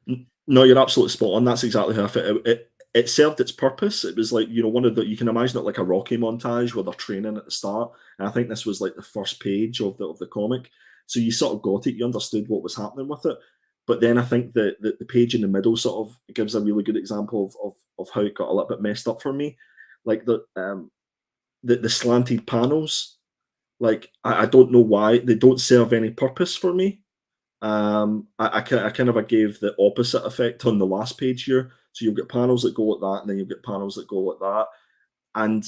No, you're absolutely spot on. That's exactly how I felt. It served its purpose. It was like, one of the, you can imagine it like a Rocky montage where they're training at the start. And I think this was like the first page of the comic. So you sort of got it. You understood what was happening with it. But then I think that the page in the middle sort of gives a really good example of how it got a little bit messed up for me. Like the slanted panels. Like, I don't know why they don't serve any purpose for me. I kind of gave the opposite effect on the last page here. So you'll get panels that go like that, and then you'll get panels that go like that, and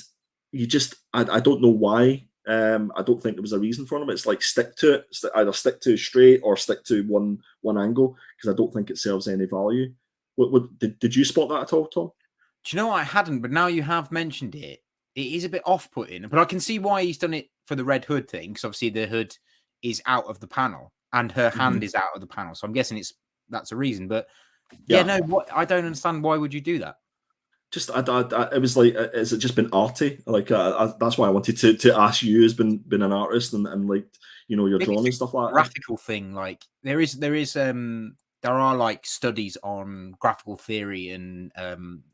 you just I don't know why. I don't think there was a reason for them. It's like stick to it. Either stick to straight or stick to one angle, because I don't think it serves any value. Did you spot that at all, Tom? Do you know what? I hadn't, but now you have mentioned it, it is a bit off-putting. But I can see why he's done it for the red hood thing, because obviously the hood is out of the panel and her hand is out of the panel. So I'm guessing that's a reason. But yeah, no, what I don't understand. Why would you do that? Just it was like, has it just been arty? Like that's why I wanted to ask you, as been an artist and like, you know, your drawing and stuff like that. Graphical thing, like there are like studies on graphical theory and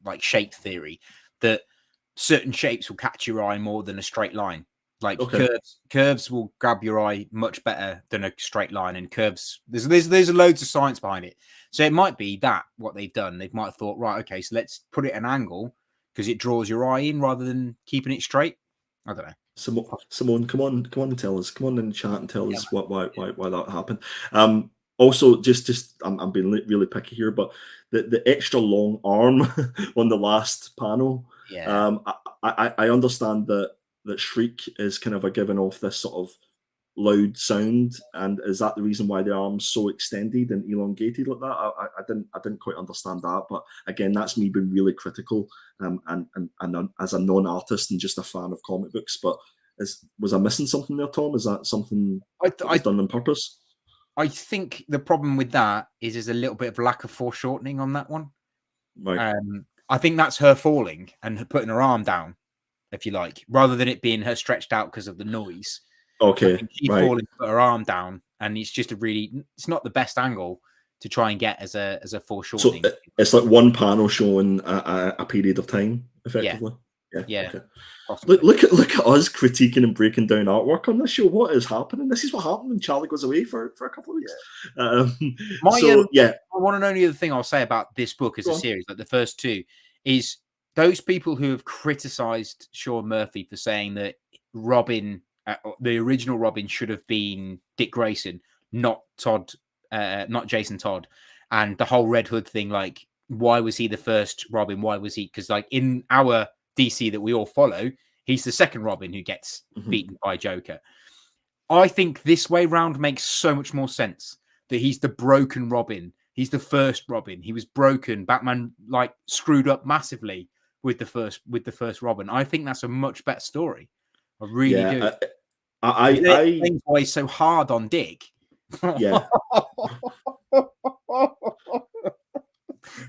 like shape theory that certain shapes will catch your eye more than a straight line. Like curves will grab your eye much better than a straight line, and curves there's loads of science behind it. So it might be that what they've done, they might have thought, right, okay, so let's put it at an angle because it draws your eye in rather than keeping it straight. I don't know. Simone, come on and tell us. Come on in the chat and tell us why that happened. Also, just I'm being really picky here, but the extra long arm on the last panel. Yeah. I understand that shriek is kind of a giving off this sort of loud sound, and is that the reason why the arm's so extended and elongated like that? I didn't quite understand that, but again, that's me being really critical, and as a non-artist and just a fan of comic books. But was I missing something there, Tom? Is that something that was done on purpose? I think the problem with that is there's a little bit of lack of foreshortening on that one. Right. I think that's her falling and putting her arm down, if you like, rather than it being her stretched out because of the noise. Okay, she's falling, put her arm down, and it's just it's not the best angle to try and get as a foreshortening. So it's like one panel showing a period of time, effectively. Yeah. Okay. Look at us critiquing and breaking down artwork on this show. What is happening? This is what happened when Charlie goes away for a couple of weeks. One and only other thing I'll say about this book as a series, like the first two, is those people who have criticized Sean Murphy for saying that Robin, the original Robin, should have been Dick Grayson, not Jason Todd, and the whole Red Hood thing. Like, why was he the first Robin? Why was he? Because like in our DC that we all follow, he's the second Robin who gets beaten by Joker. I think this way round makes so much more sense, that he's the broken Robin. He's the first Robin. He was broken. Batman like screwed up massively with the first Robin. I think that's a much better story. I really do. I why he's so hard on Dick. Yeah.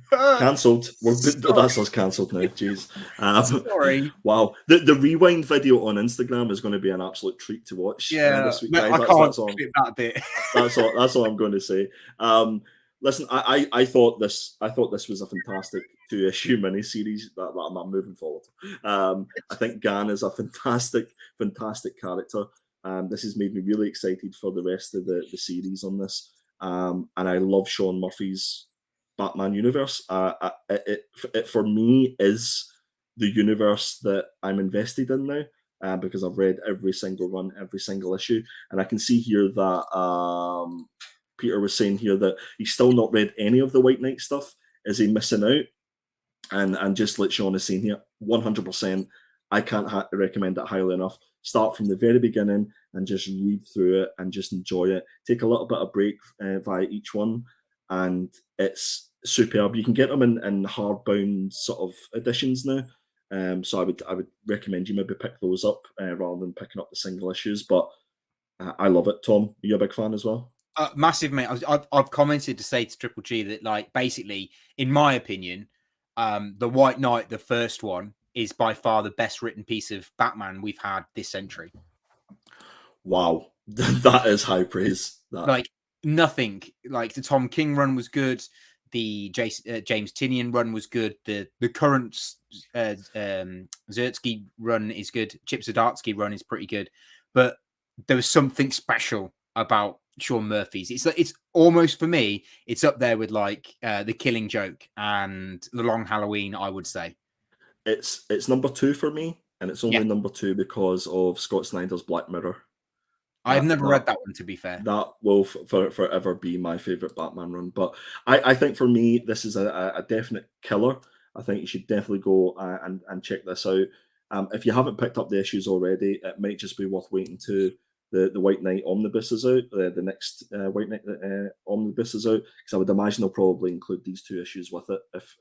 Cancelled. That's us cancelled now. Jeez. Sorry. Wow. The rewind video on Instagram is going to be an absolute treat to watch. This week, guys. I can't clip that bit. That's all I'm going to say. Listen, I thought this was a fantastic 2-issue miniseries that I'm moving forward. I think Gan is a fantastic character. This has made me really excited for the rest of the series on this. And I love Sean Murphy's Batman universe. It for me is the universe that I'm invested in now, because I've read every single run, every single issue, and I can see here that Peter was saying here that he's still not read any of the White Knight stuff. Is he missing out? And just like Sean is saying here, 100%, I can't recommend it highly enough. Start from the very beginning and just read through it and just enjoy it. Take a little bit of break via each one, and it's superb. You can get them in hardbound sort of editions now. So I would recommend you maybe pick those up rather than picking up the single issues. But I love it. Tom, are you a big fan as well? Massive, mate. I've commented to say to Triple G that, like, basically, in my opinion, the White Knight, the first one, is by far the best written piece of Batman we've had this century. Wow, that is high praise. Like nothing. Like the Tom King run was good. The James Tynion run was good. The current Zdarsky run is good. Chip Zdarsky run is pretty good. But there was something special about Sean Murphy's. It's almost, for me, it's up there with like The Killing Joke and The Long Halloween, I would say. It's number 2 for me, and it's only number 2 because of Scott Snyder's Black Mirror. I've never read that one, to be fair. That will forever be my favorite Batman run. But I think for me, this is a definite killer. I think you should definitely go and check this out. If you haven't picked up the issues already, it might just be worth waiting to the White Knight omnibus is out. The next White Knight omnibus is out, because I would imagine they'll probably include these 2 issues with it if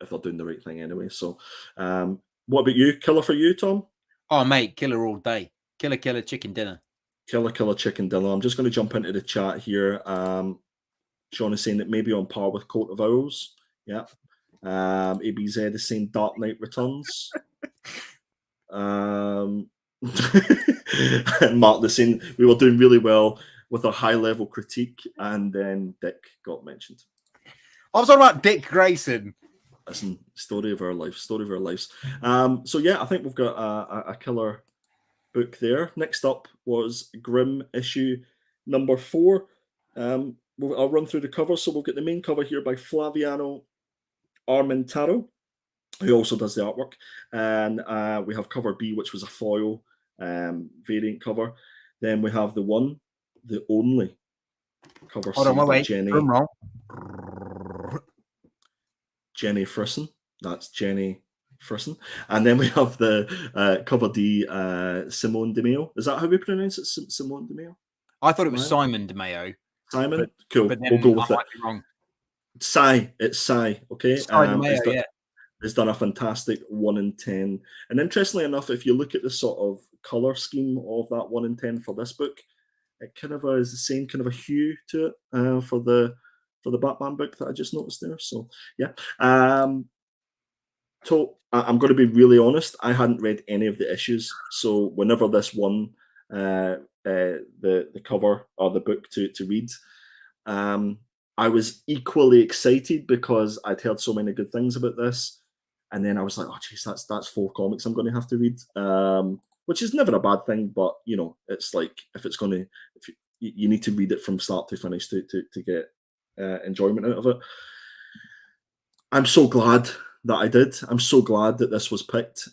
they're doing the right thing anyway. So, what about you? Killer for you, Tom? Oh, mate, killer all day. Killer, chicken dinner. Killer chicken dinner. I'm just going to jump into the chat here. Sean is saying that maybe on par with Coat of Owls. Yeah. ABZ is saying Dark Knight Returns. And Mark is saying we were doing really well with our high level critique, and then Dick got mentioned. I was talking about Dick Grayson. Listen, story of our lives. So yeah, I think we've got a killer book there. Next up was Grimm issue number 4. I'll run through the cover. So we'll get the main cover here by Flaviano Armentaro, who also does the artwork, and we have cover B, which was a foil variant cover. Then we have the only cover C by Jenny Frisson. That's Jenny Frisson. And then we have the cover D, Simone Di Meo. Is that how we pronounce it? Simone Di Meo? I thought it was Simon Di Meo. Simon? Cool. But we'll go with I it. might be wrong. It's Sai, okay? It's done a fantastic 1 in 10. And interestingly enough, if you look at the sort of color scheme of that 1 in 10 for this book, it kind of is the same kind of a hue to it for the Batman book that I just noticed there. So yeah. So I'm going to be really honest. I hadn't read any of the issues. So whenever this won the cover or the book to read, I was equally excited because I'd heard so many good things about this. And then I was like, oh, geez, that's 4 comics I'm going to have to read, which is never a bad thing. But, you know, it's like if you need to read it from start to finish to get enjoyment out of it. I'm so glad that I did. I'm so glad that this was picked.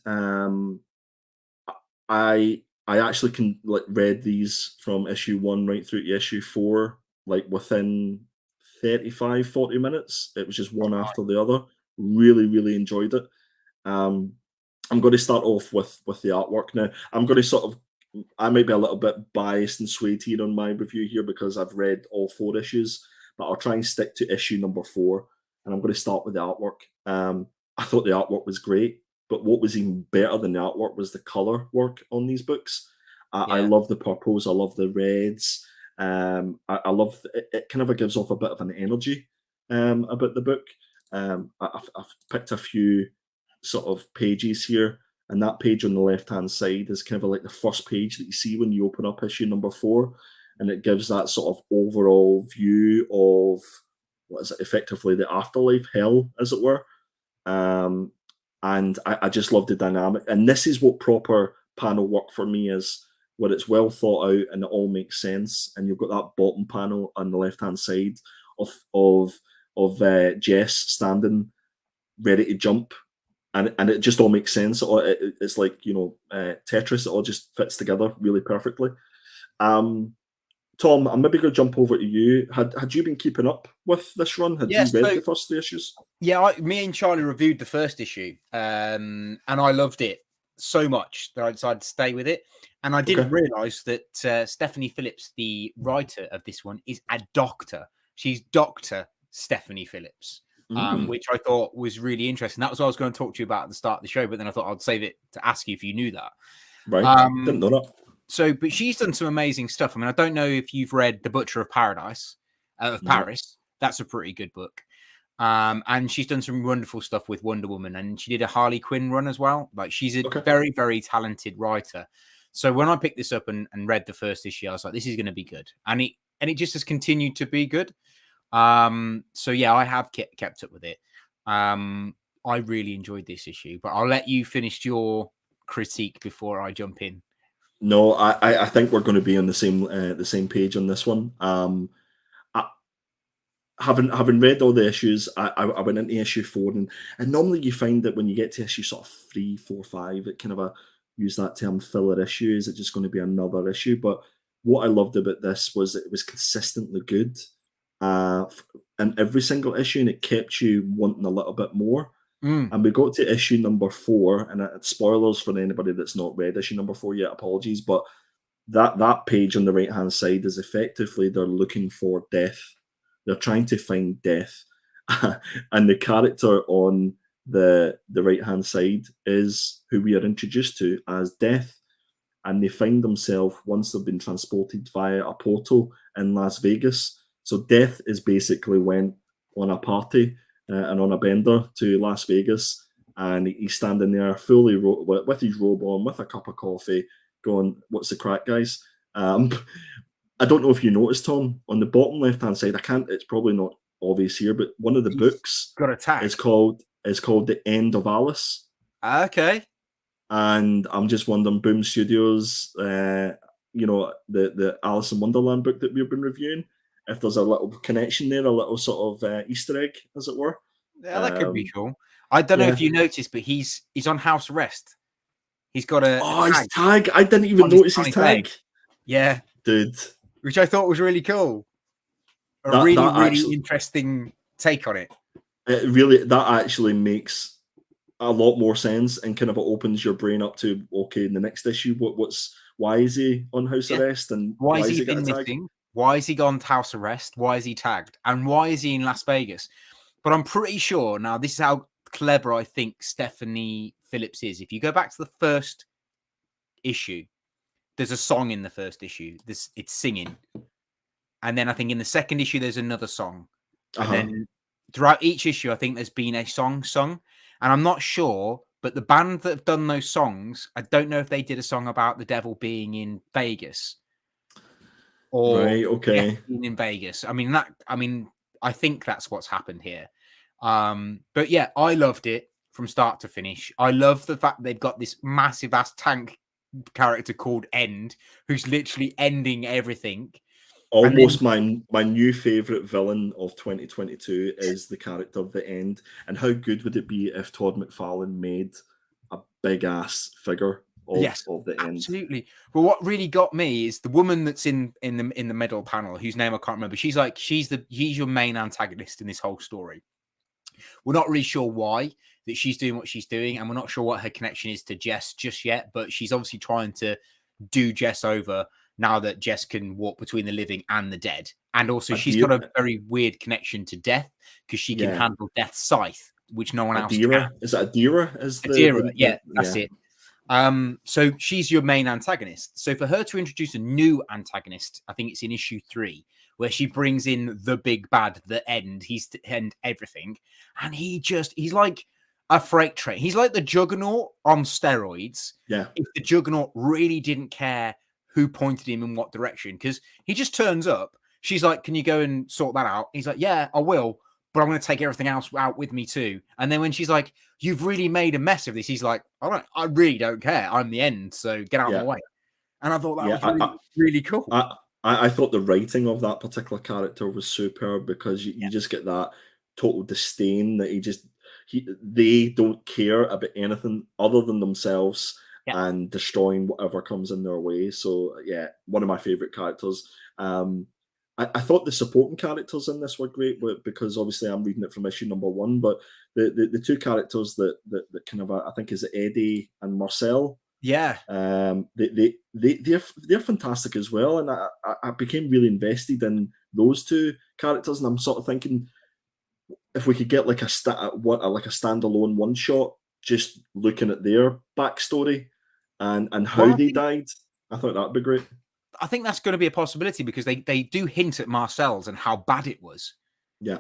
I actually read these from issue 1 right through to issue 4, like within 35-40 minutes. It was just one after the other. Really enjoyed it. I'm going to start off with the artwork now. I'm going to I might be a little bit biased and swayed here on my review here because I've read all 4 issues, but I'll try and stick to issue number 4, and I'm going to start with the artwork. I thought the artwork was great, but what was even better than the artwork was the color work on these books. I love the purples. I love the reds. I love it. Kind of gives off a bit of an energy about the book. I've picked a few sort of pages here, and that page on the left-hand side is kind of like the first page that you see when you open up issue number 4, and it gives that sort of overall view of what is it, effectively the afterlife, hell, as it were. And I just love the dynamic, and this is what proper panel work for me is, where it's well thought out and it all makes sense. And you've got that bottom panel on the left-hand side of Jess standing ready to jump, and it just all makes sense. It's like, you know, Tetris. It all just fits together really perfectly. Tom, I'm maybe going to jump over to you. Had you been keeping up with this run? Had you read the first 3 issues? Yeah, me and Charlie reviewed the first issue, and I loved it so much that I decided to stay with it. And I didn't realise that Stephanie Phillps, the writer of this one, is a doctor. She's Dr. Stephanie Phillps, which I thought was really interesting. That was what I was going to talk to you about at the start of the show, but then I thought I'd save it to ask you if you knew that. Right, didn't know that. So, but she's done some amazing stuff. I mean, I don't know if you've read The Butcher of Paradise, Paris. That's a pretty good book. And she's done some wonderful stuff with Wonder Woman, and she did a Harley Quinn run as well. Like, she's a very, very talented writer. So when I picked this up and read the first issue, I was like, this is going to be good. And it just has continued to be good. So yeah, I have kept up with it. I really enjoyed this issue, but I'll let you finish your critique before I jump in. No, I think we're going to be on the same page on this one. Having read all the issues, I went into issue 4, and normally you find that when you get to issue sort of 3, 4, 5, it kind of use that term filler issue. Is it just going to be another issue? But what I loved about this was it was consistently good in every single issue, and it kept you wanting a little bit more. Mm. And we got to issue number 4, and spoilers for anybody that's not read issue number 4 yet, apologies, but that page on the right hand side is effectively they're looking for death. They're trying to find death, and the character on the right hand side is who we are introduced to as Death, and they find themselves once they've been transported via a portal in Las Vegas. So Death is basically went on a party and on a bender to Las Vegas, and he's standing there fully with his robe on, with a cup of coffee, going, "What's the crack, guys?" I don't know if you noticed, Tom, on the bottom left hand side. I can't. It's probably not obvious here, but one of the books got a tag. is called "The End of Alice." Okay. And I'm just wondering, Boom Studios, the Alice in Wonderland book that we've been reviewing, if there's a little connection there, a little sort of Easter egg, as it were. Yeah, that could be cool. I don't know if you noticed, but he's on house arrest. He's got a tag. His tag! I didn't even notice his tag. Yeah, dude. Which I thought was really cool. A really interesting take on it. That actually makes a lot more sense, and kind of opens your brain up to, okay, in the next issue, why is he on house arrest, and why is he been missing? Why has he gone to house arrest? Why is he tagged? And why is he in Las Vegas? But I'm pretty sure now, this is how clever I think Stephanie Phillps is. If you go back to the first issue, there's a song in the first issue. It's singing. And then I think in the second issue, there's another song. And then throughout each issue, I think there's been a song sung. And I'm not sure, but the band that have done those songs, I don't know if they did a song about the devil being in Vegas. Or okay. Being in Vegas. I mean, I think that's what's happened here. But yeah, I loved it from start to finish. I love the fact they've got this massive ass tank character called End, who's literally ending everything. Almost my new favorite villain of 2022 is the character of the End. And how good would it be if Todd McFarlane made a big ass figure of the End? Absolutely. Well, what really got me is the woman that's in the middle panel, whose name I can't remember. She's your main antagonist in this whole story. We're not really sure why that she's doing what she's doing, and we're not sure what her connection is to Jess just yet, but she's obviously trying to do Jess over now that Jess can walk between the living and the dead. And also she's got a very weird connection to Death, because she can handle Death's scythe, which no one else can. Is that Adira? That's it. So she's your main antagonist. So for her to introduce a new antagonist, I think it's in issue 3, where she brings in the big bad, the End. He's to end everything. And he's like a freight train. He's like the Juggernaut on steroids. Yeah. If the Juggernaut really didn't care who pointed him in what direction, because he just turns up. She's like, "Can you go and sort that out?" He's like, "Yeah, I will, but I'm going to take everything else out with me too." And then when she's like, "You've really made a mess of this," he's like, I really don't care. I'm the End, so get out of my way. And I thought that was really cool. I thought the writing of that particular character was superb, because you just get that total disdain that they don't care about anything other than themselves and destroying whatever comes in their way. So yeah, one of my favorite characters. I thought the supporting characters in this were great, because obviously I'm reading it from issue number 1, but the two characters that kind of I think is Eddie and Marcel. Yeah. They're fantastic as well, and I became really invested in those two characters, and I'm sort of thinking if we could get like a standalone one shot, just looking at their backstory and how they died, I thought that'd be great. I think that's going to be a possibility, because they do hint at Marcel's and how bad it was. Yeah.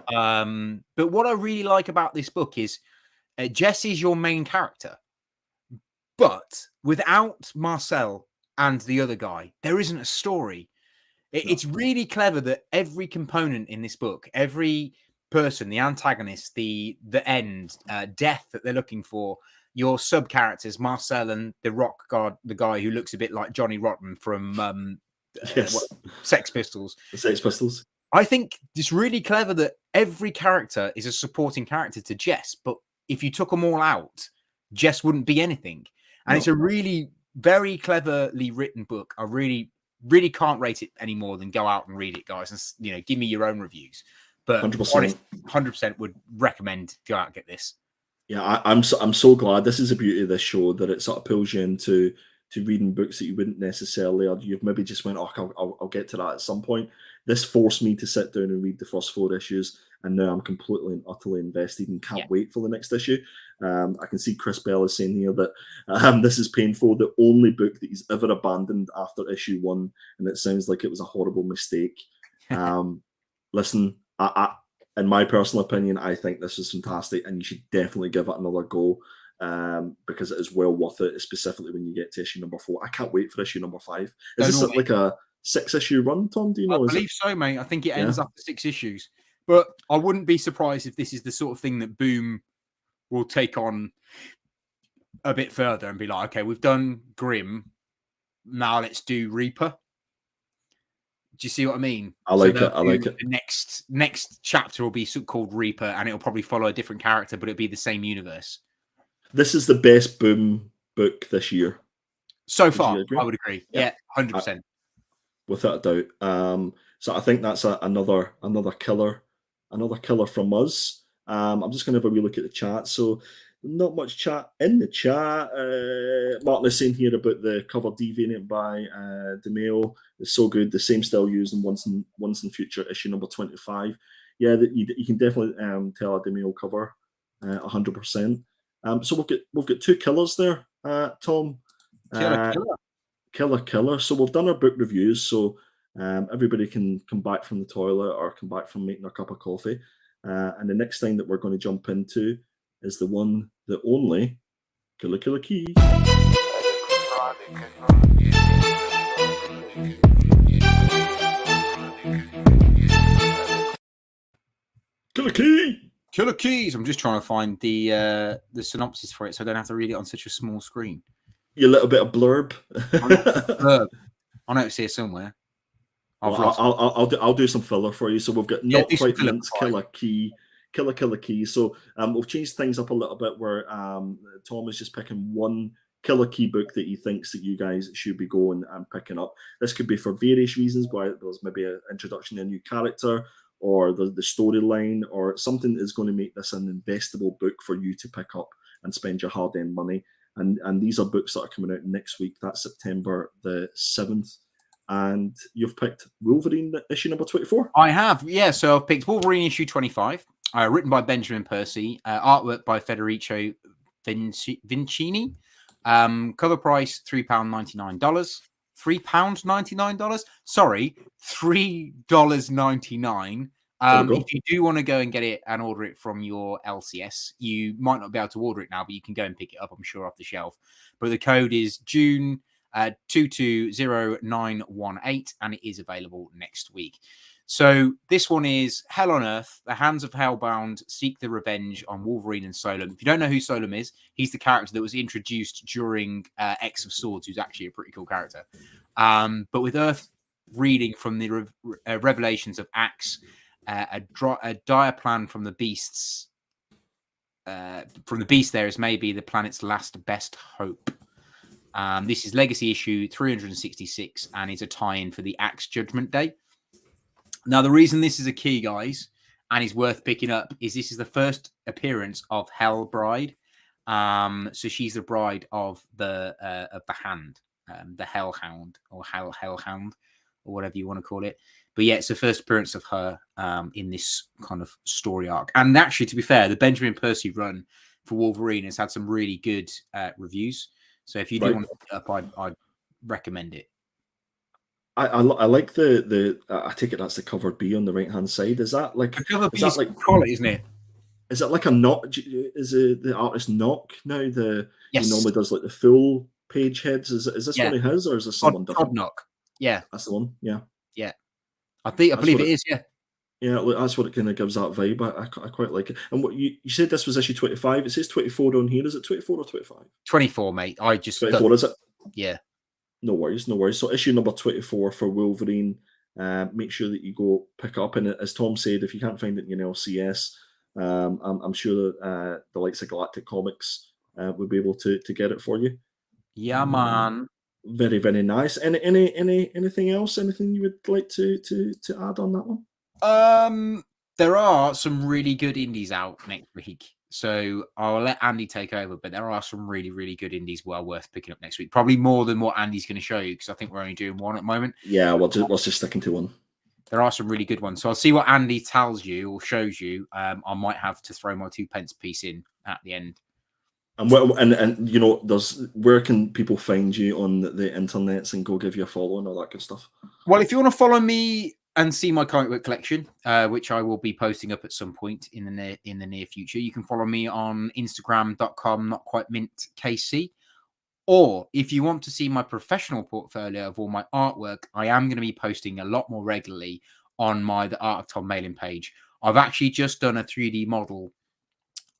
But what I really like about this book is Jess is your main character, but without Marcel and the other guy, there isn't a story. It's really clever that every component in this book, every person, the antagonist, the End, Death that they're looking for, your sub characters, Marcel and the rock god, the guy who looks a bit like Johnny Rotten from Sex Pistols. The Sex Pistols. I think it's really clever that every character is a supporting character to Jess, but if you took them all out, Jess wouldn't be anything. And it's a really very cleverly written book. I really really can't rate it any more than go out and read it, guys, and give me your own reviews. But 100%. 100% would recommend go out and get this. Yeah, I'm so glad. This is the beauty of this show, that it sort of pulls you into reading books that you wouldn't necessarily, or you've maybe just went, oh, I'll get to that at some point. This forced me to sit down and read the first 4 issues, and now I'm completely and utterly invested and can't wait for the next issue. I can see Chris Bell is saying here that this is painful, the only book that he's ever abandoned after issue 1, and it sounds like it was a horrible mistake. Listen, in my personal opinion, I think this is fantastic, and you should definitely give it another go, because it is well worth it, specifically when you get to issue number 4. I can't wait for issue number 5. Is this like a 6-issue run, Tom? Do you know? I believe so, mate. I think it ends after 6 issues. But I wouldn't be surprised if this is the sort of thing that Boom will take on a bit further and be like, okay, we've done Grimm, now let's do Reaper. Do you see what I mean? I like it. The next chapter will be called Reaper, and it'll probably follow a different character, but it'll be the same universe. This is the best Boom book this year. So far, I would agree. Yeah, 100%. Without a doubt. So I think that's another killer from us. I'm just going to have a wee look at the chat. So not much chat in the chat. Martin is saying here about the cover deviant by Di Meo. It's so good. The same style used in Once in Future issue number 25. Yeah, you can definitely tell a Di Meo cover 100%. So we've got 2 killers there, Tom. Killer. So we've done our book reviews. So everybody can come back from the toilet or come back from making a cup of coffee. And the next thing that we're going to jump into is the one, the only Killer Key. Killer Keys. I'm just trying to find the synopsis for it, so I don't have to read it on such a small screen. Your little bit of blurb. I know it's here somewhere. I'll do some filler for you. So we've got not quite mince Killer Key. Killer Key. So we've changed things up a little bit, where Tom is just picking one Killer Key book that he thinks that you guys should be going and picking up. This could be for various reasons, why there's maybe an introduction to a new character, or the storyline, or something that is going to make this an investable book for you to pick up and spend your hard-earned money. And these are books that are coming out next week. That's September the 7th. And you've picked Wolverine issue number 24? I have, yeah. So I've picked Wolverine issue 25, written by Benjamin Percy, artwork by Federico Vincini. Cover price £3.99. $3.99? Sorry, $3.99. If you do want to go and get it and order it from your LCS, you might not be able to order it now, but you can go and pick it up, I'm sure, off the shelf. But the code is June 220918, and it is available next week. So this one is Hell on Earth. The hands of Hellbound seek the revenge on Wolverine and Solem. If you don't know who Solem is, he's the character that was introduced during X of Swords, who's actually a pretty cool character. But with Earth reading from the revelations of Axe, a dire plan from the beasts. From the beast, there is maybe the planet's last best hope. This is Legacy issue 366, and it's a tie-in for the Axe Judgment Day. Now, the reason this is a key, guys, and is worth picking up, is this is the first appearance of Hell Bride. So she's the bride of the Hand, the Hellhound, or Hellhound, or whatever you want to call it. But yeah, it's the first appearance of her in this kind of story arc. And actually, to be fair, the Benjamin Percy run for Wolverine has had some really good reviews. So if you do want to pick it up, I'd recommend it. I like the I take it that's the cover B on the right hand side. Is that like the cover B is like quality, isn't it? Is it like a knock? Is the artist Knock now? Yes. He normally does like the full page heads. Is this one of his, or is this someone different? Knock. Yeah, that's the one. Yeah. I believe it is. Yeah. Yeah, that's what it kind of gives that vibe. I quite like it. And what you said, this was issue 25. It says 24 on here. Is it 24 or 25? 24, mate. I just 24. Is it? Yeah. No worries. So issue number 24 for Wolverine. Make sure that you go pick up. And as Tom said, if you can't find it in your LCS, I'm sure that the likes of Galactic Comics would be able to get it for you. Yeah, man. Very, very nice. Anything else? Anything you would like to add on that one? There are some really good indies out next week, so I'll let Andy take over. But there are some really, really good indies well worth picking up next week. Probably more than what Andy's going to show you, because I think we're only doing one at the moment. Yeah, we'll just sticking to one. There are some really good ones. So I'll see what Andy tells you or shows you. I might have to throw my 2 pence piece in at the end. And you know, where can people find you on the internets and go give you a follow and all that good stuff? Well, if you want to follow me and see my comic book collection, which I will be posting up at some point in the near future, you can follow me on Instagram.com, notquitemint.kc. Or if you want to see my professional portfolio of all my artwork, I am going to be posting a lot more regularly on my The Art of Tom mailing page. I've actually just done a 3D model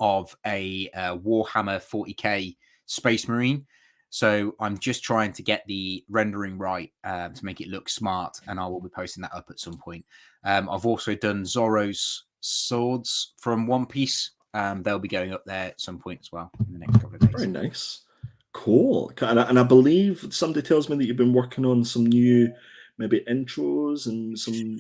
of a Warhammer 40k Space Marine. So I'm just trying to get the rendering right to make it look smart, and I will be posting that up at some point. I've also done Zorro's swords from One Piece. They'll be going up there at some point as well in the next couple of days. Very nice. Cool. And I believe somebody tells me that you've been working on some new maybe intros and some...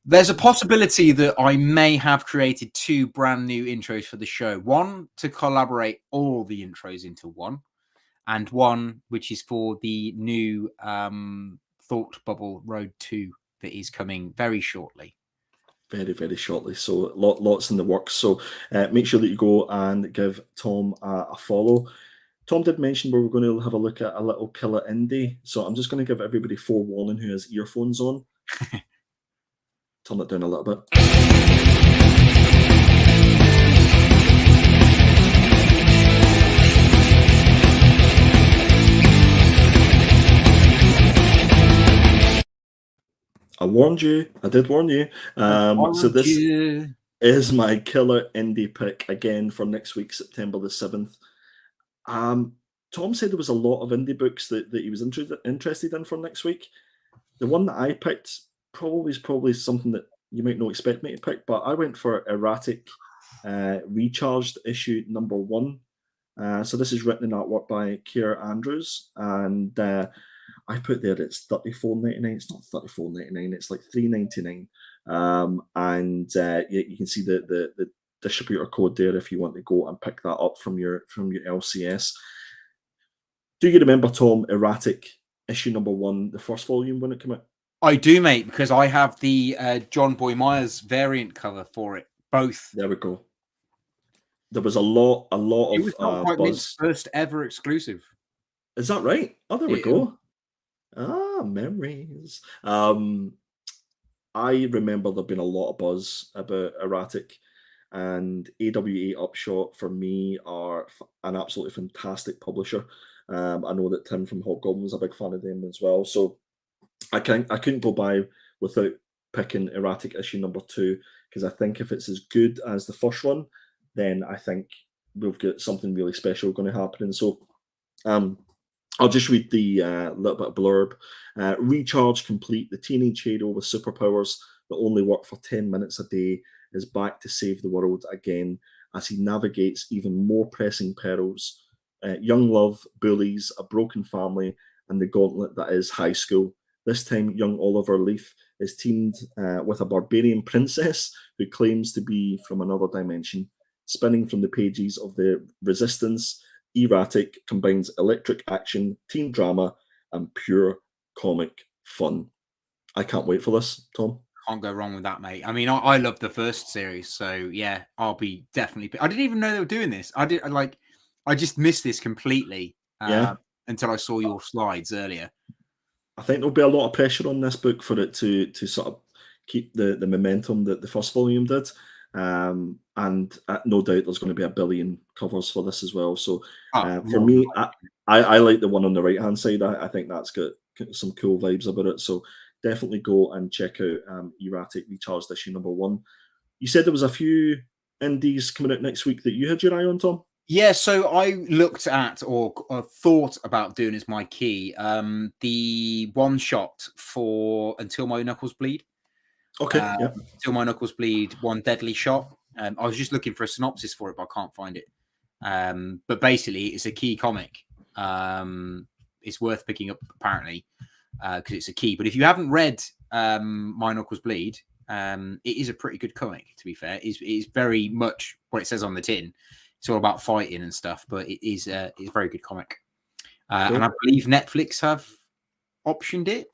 There's a possibility that I may have created 2 brand new intros for the show. One to collaborate all the intros into one, and one which is for the new Thought Bubble Road 2 that is coming very shortly. Very, very shortly. So lots in the works. So make sure that you go and give Tom a follow. Tom did mention we were going to have a look at a little killer indie. So I'm just going to give everybody forewarning who has earphones on. Turn it down a little bit. I warned you. I did warn you. So this is my killer indie pick again for next week, September the 7th. Tom said there was a lot of indie books that he was interested in for next week. The one that I picked is probably something that you might not expect me to pick, but I went for Erratic Recharged issue number 1. So this is written in artwork by Keir Andrews, and I put there it's $34.99. It's not $34.99. It's like $3.99. And you can see the distributor code there if you want to go and pick that up from your LCS. Do you remember, Tom, Erratic issue number 1, the first volume when it came out? I do, mate, because I have the John Boy Myers variant cover for it. Both. There we go. There was a lot of it was not quite buzz. First ever exclusive. Is that right? Oh, there we go. Memories. I remember there being a lot of buzz about Erratic, and AWA Upshot for me are an absolutely fantastic publisher. I know that Tim from Hobgoblin is a big fan of them as well. So I couldn't go by without picking Erratic issue number 2, because I think if it's as good as the first one, then I think we've got something really special going to happen. And so I'll just read the little bit of blurb. Recharge complete, the teenage hero with superpowers that only work for 10 minutes a day is back to save the world again as he navigates even more pressing perils. Young love, bullies, a broken family, and the gauntlet that is high school. This time, young Oliver Leaf is teamed with a barbarian princess who claims to be from another dimension. Spinning from the pages of the Resistance, Erratic combines electric action, teen drama, and pure comic fun. I can't wait for this, Tom. Can't go wrong with that, mate. I mean, I love the first series, so yeah, I'll be definitely. I didn't even know they were doing this. I just missed this completely. Until I saw your slides earlier. I think there'll be a lot of pressure on this book for it to sort of keep the momentum that the first volume did. And no doubt there's going to be 1 billion covers for this as well. So for me, I like the one on the right hand side. I think that's got some cool vibes about it. So definitely go and check out Erratic Recharged issue number 1. You said there was a few indies coming out next week that you had your eye on, Tom? Yeah, so I looked at or thought about doing as my key the one shot for Until My Knuckles Bleed. Okay, yeah. Until My Knuckles Bleed, One Deadly Shot. I was just looking for a synopsis for it, but I can't find it. But basically, it's a key comic. it's worth picking up apparently because it's a key. But if you haven't read My Knuckles Bleed, it is a pretty good comic. To be fair, it's very much what it says on the tin. It's all about fighting and stuff, but it's a very good comic. Cool. And I believe Netflix have optioned it.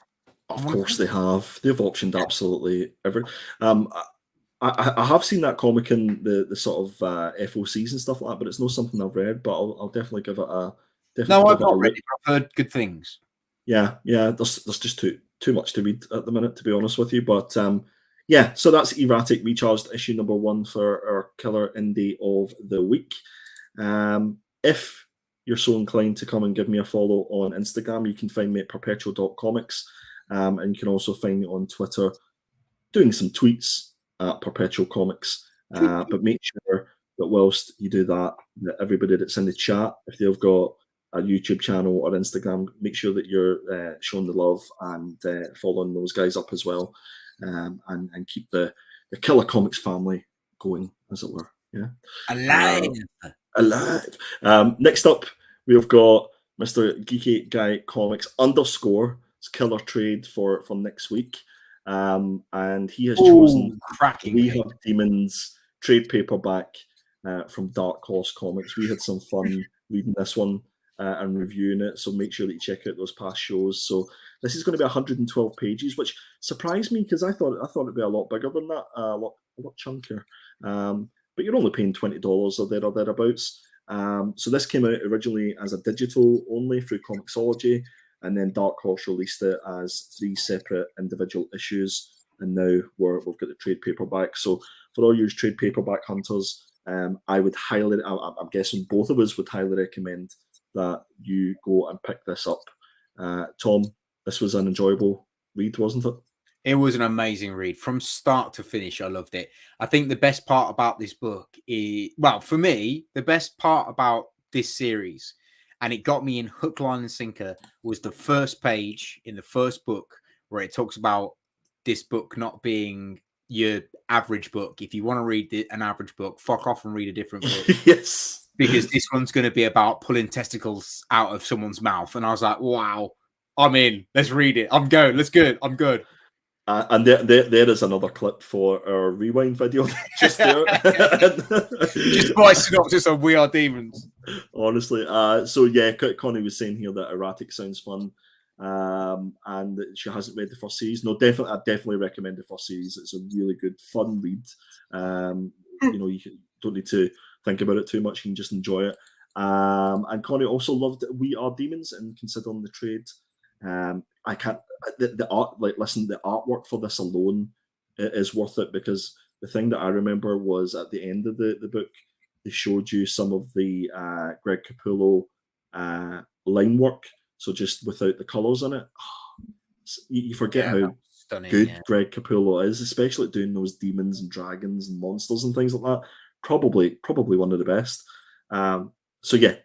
Of course they have. They've optioned absolutely every. I have seen that comic in the sort of FOCs and stuff like that, but it's not something I've read. But I'll definitely give it a. No, I've not read it. I've heard good things. Yeah. There's just too much to read at the minute, to be honest with you. But yeah, so that's Erratic Recharged issue number 1 for our killer indie of the week. If you're so inclined to come and give me a follow on Instagram, you can find me at perpetual.comics. And you can also find me on Twitter doing some tweets at Perpetual Comics. But make sure that whilst you do that everybody that's in the chat, if they've got a YouTube channel or Instagram, make sure that you're showing the love and following those guys up as well, and keep the Killer Comics family going, as it were. Yeah, alive. Next up, we've got Mr. Geeky Guy Comics _ killer trade for next week, and he has chosen We Have Demons trade paperback from Dark Horse Comics. We had some fun reading this one and reviewing it, so make sure that you check out those past shows. So this is going to be 112 pages, which surprised me because I thought it'd be a lot bigger than that, a lot chunkier. But you're only paying $20 or thereabouts. So this came out originally as a digital only through Comixology, and then Dark Horse released it as 3 separate individual issues, and now we've got the trade paperback. So for all you trade paperback hunters, I would highly, I'm guessing both of us would highly recommend that you go and pick this up. Tom, this was an enjoyable read, wasn't it? It was an amazing read from start to finish. I loved it. I think the best part about this book is, well, for me, the best part about this series, and it got me in hook, line, and sinker, was the first page in the first book where it talks about this book not being your average book. If you want to read an average book, fuck off and read a different book. Yes. Because this one's going to be about pulling testicles out of someone's mouth. And I was like, wow, I'm in. Let's read it. I'm good. I'm good. And there is another clip for our rewind video just there. Just by synopsis of We Are Demons. Honestly. So yeah, Connie was saying here that Erratic sounds fun. And that she hasn't read the first series. No, I definitely recommend the first series. It's a really good, fun read. You don't need to think about it too much. You can just enjoy it. And Connie also loved We Are Demons, and considering the trade, I can't. The art, the artwork for this alone is worth it, because the thing that I remember was at the end of the book, they showed you some of the Greg Capullo line work. So just without the colours in it, you forget how good Greg Capullo is, especially at doing those demons and dragons and monsters and things like that. Probably one of the best. So yeah,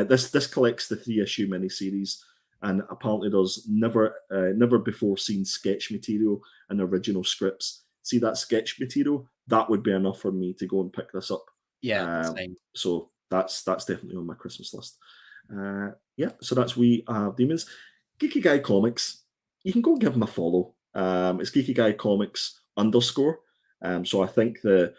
this collects the 3-issue miniseries, and apparently there's never before seen sketch material and original scripts. See that sketch material? That would be enough for me to go and pick this up. Yeah, same. So that's definitely on my Christmas list. Yeah, so that's We Have Demons. Geeky Guy Comics, you can go give him a follow. It's Geeky Guy Comics _ so I think the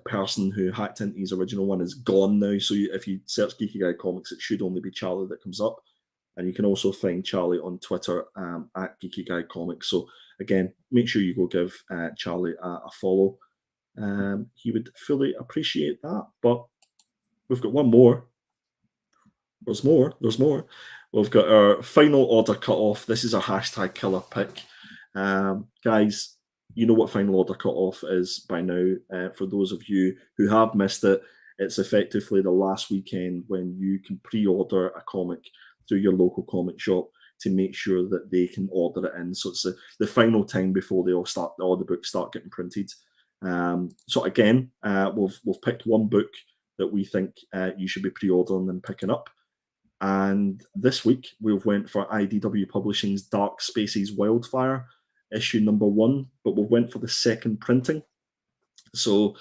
person who hacked into his original one is gone now. So if you search Geeky Guy Comics, it should only be Charlie that comes up. And you can also find Charlie on Twitter at Geeky Guy Comics. So again, make sure you go give Charlie a follow. He would fully appreciate that. But we've got one more. There's more. We've got our final order cut off. This is our hashtag killer pick. Guys, you know what final order cut off is by now. For those of you who have missed it, it's effectively the last weekend when you can pre-order a comic through your local comic shop to make sure that they can order it in. So it's the final time before all the books start getting printed. So again, we've picked one book that we think you should be pre-ordering and picking up. And this week we've went for IDW Publishing's Dark Spaces Wildfire issue number 1, but we've went for the second printing. So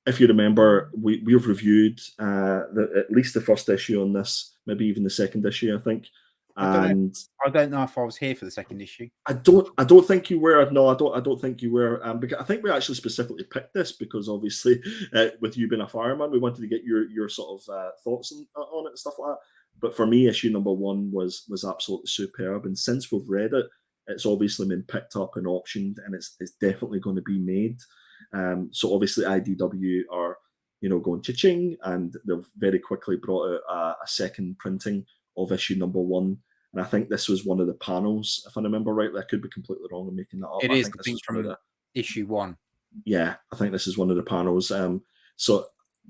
if you remember, we've reviewed at least the first issue on this, maybe even the second issue, I think. And I don't know if I was here for the second issue. I don't think you were. No, I don't think you were. Because I think we actually specifically picked this because obviously, with you being a fireman, we wanted to get your sort of thoughts on it and stuff like that. But for me, issue number 1 was absolutely superb. And since we've read it, it's obviously been picked up and optioned, and it's definitely going to be made. So obviously, IDW are going cha-ching, and they've very quickly brought out a second printing of issue number 1. And I think this was one of the panels, if I remember rightly. I could be completely wrong in making that up. It I is, think I this think, was from one of the, issue 1. yeah, I think this is one of the panels. So,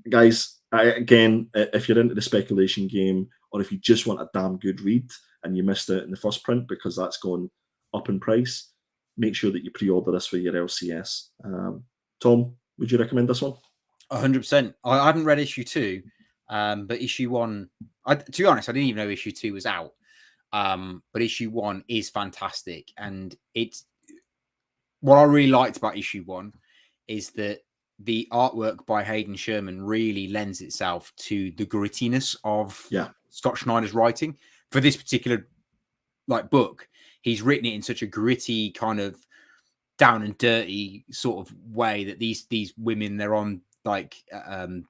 guys, again, if you're into the speculation game, or if you just want a damn good read and you missed it in the first print because that's going up in price, make sure that you pre-order this with your LCS. Tom, would you recommend this one? 100%. I haven't read issue 2, but issue 1, to be honest, I didn't even know issue 2 was out. But issue 1 is fantastic, and it's what I really liked about issue 1 is that the artwork by Hayden Sherman really lends itself to the grittiness of Scott Schneider's writing for this particular book. He's written it in such a gritty, kind of down and dirty sort of way that these women, they're on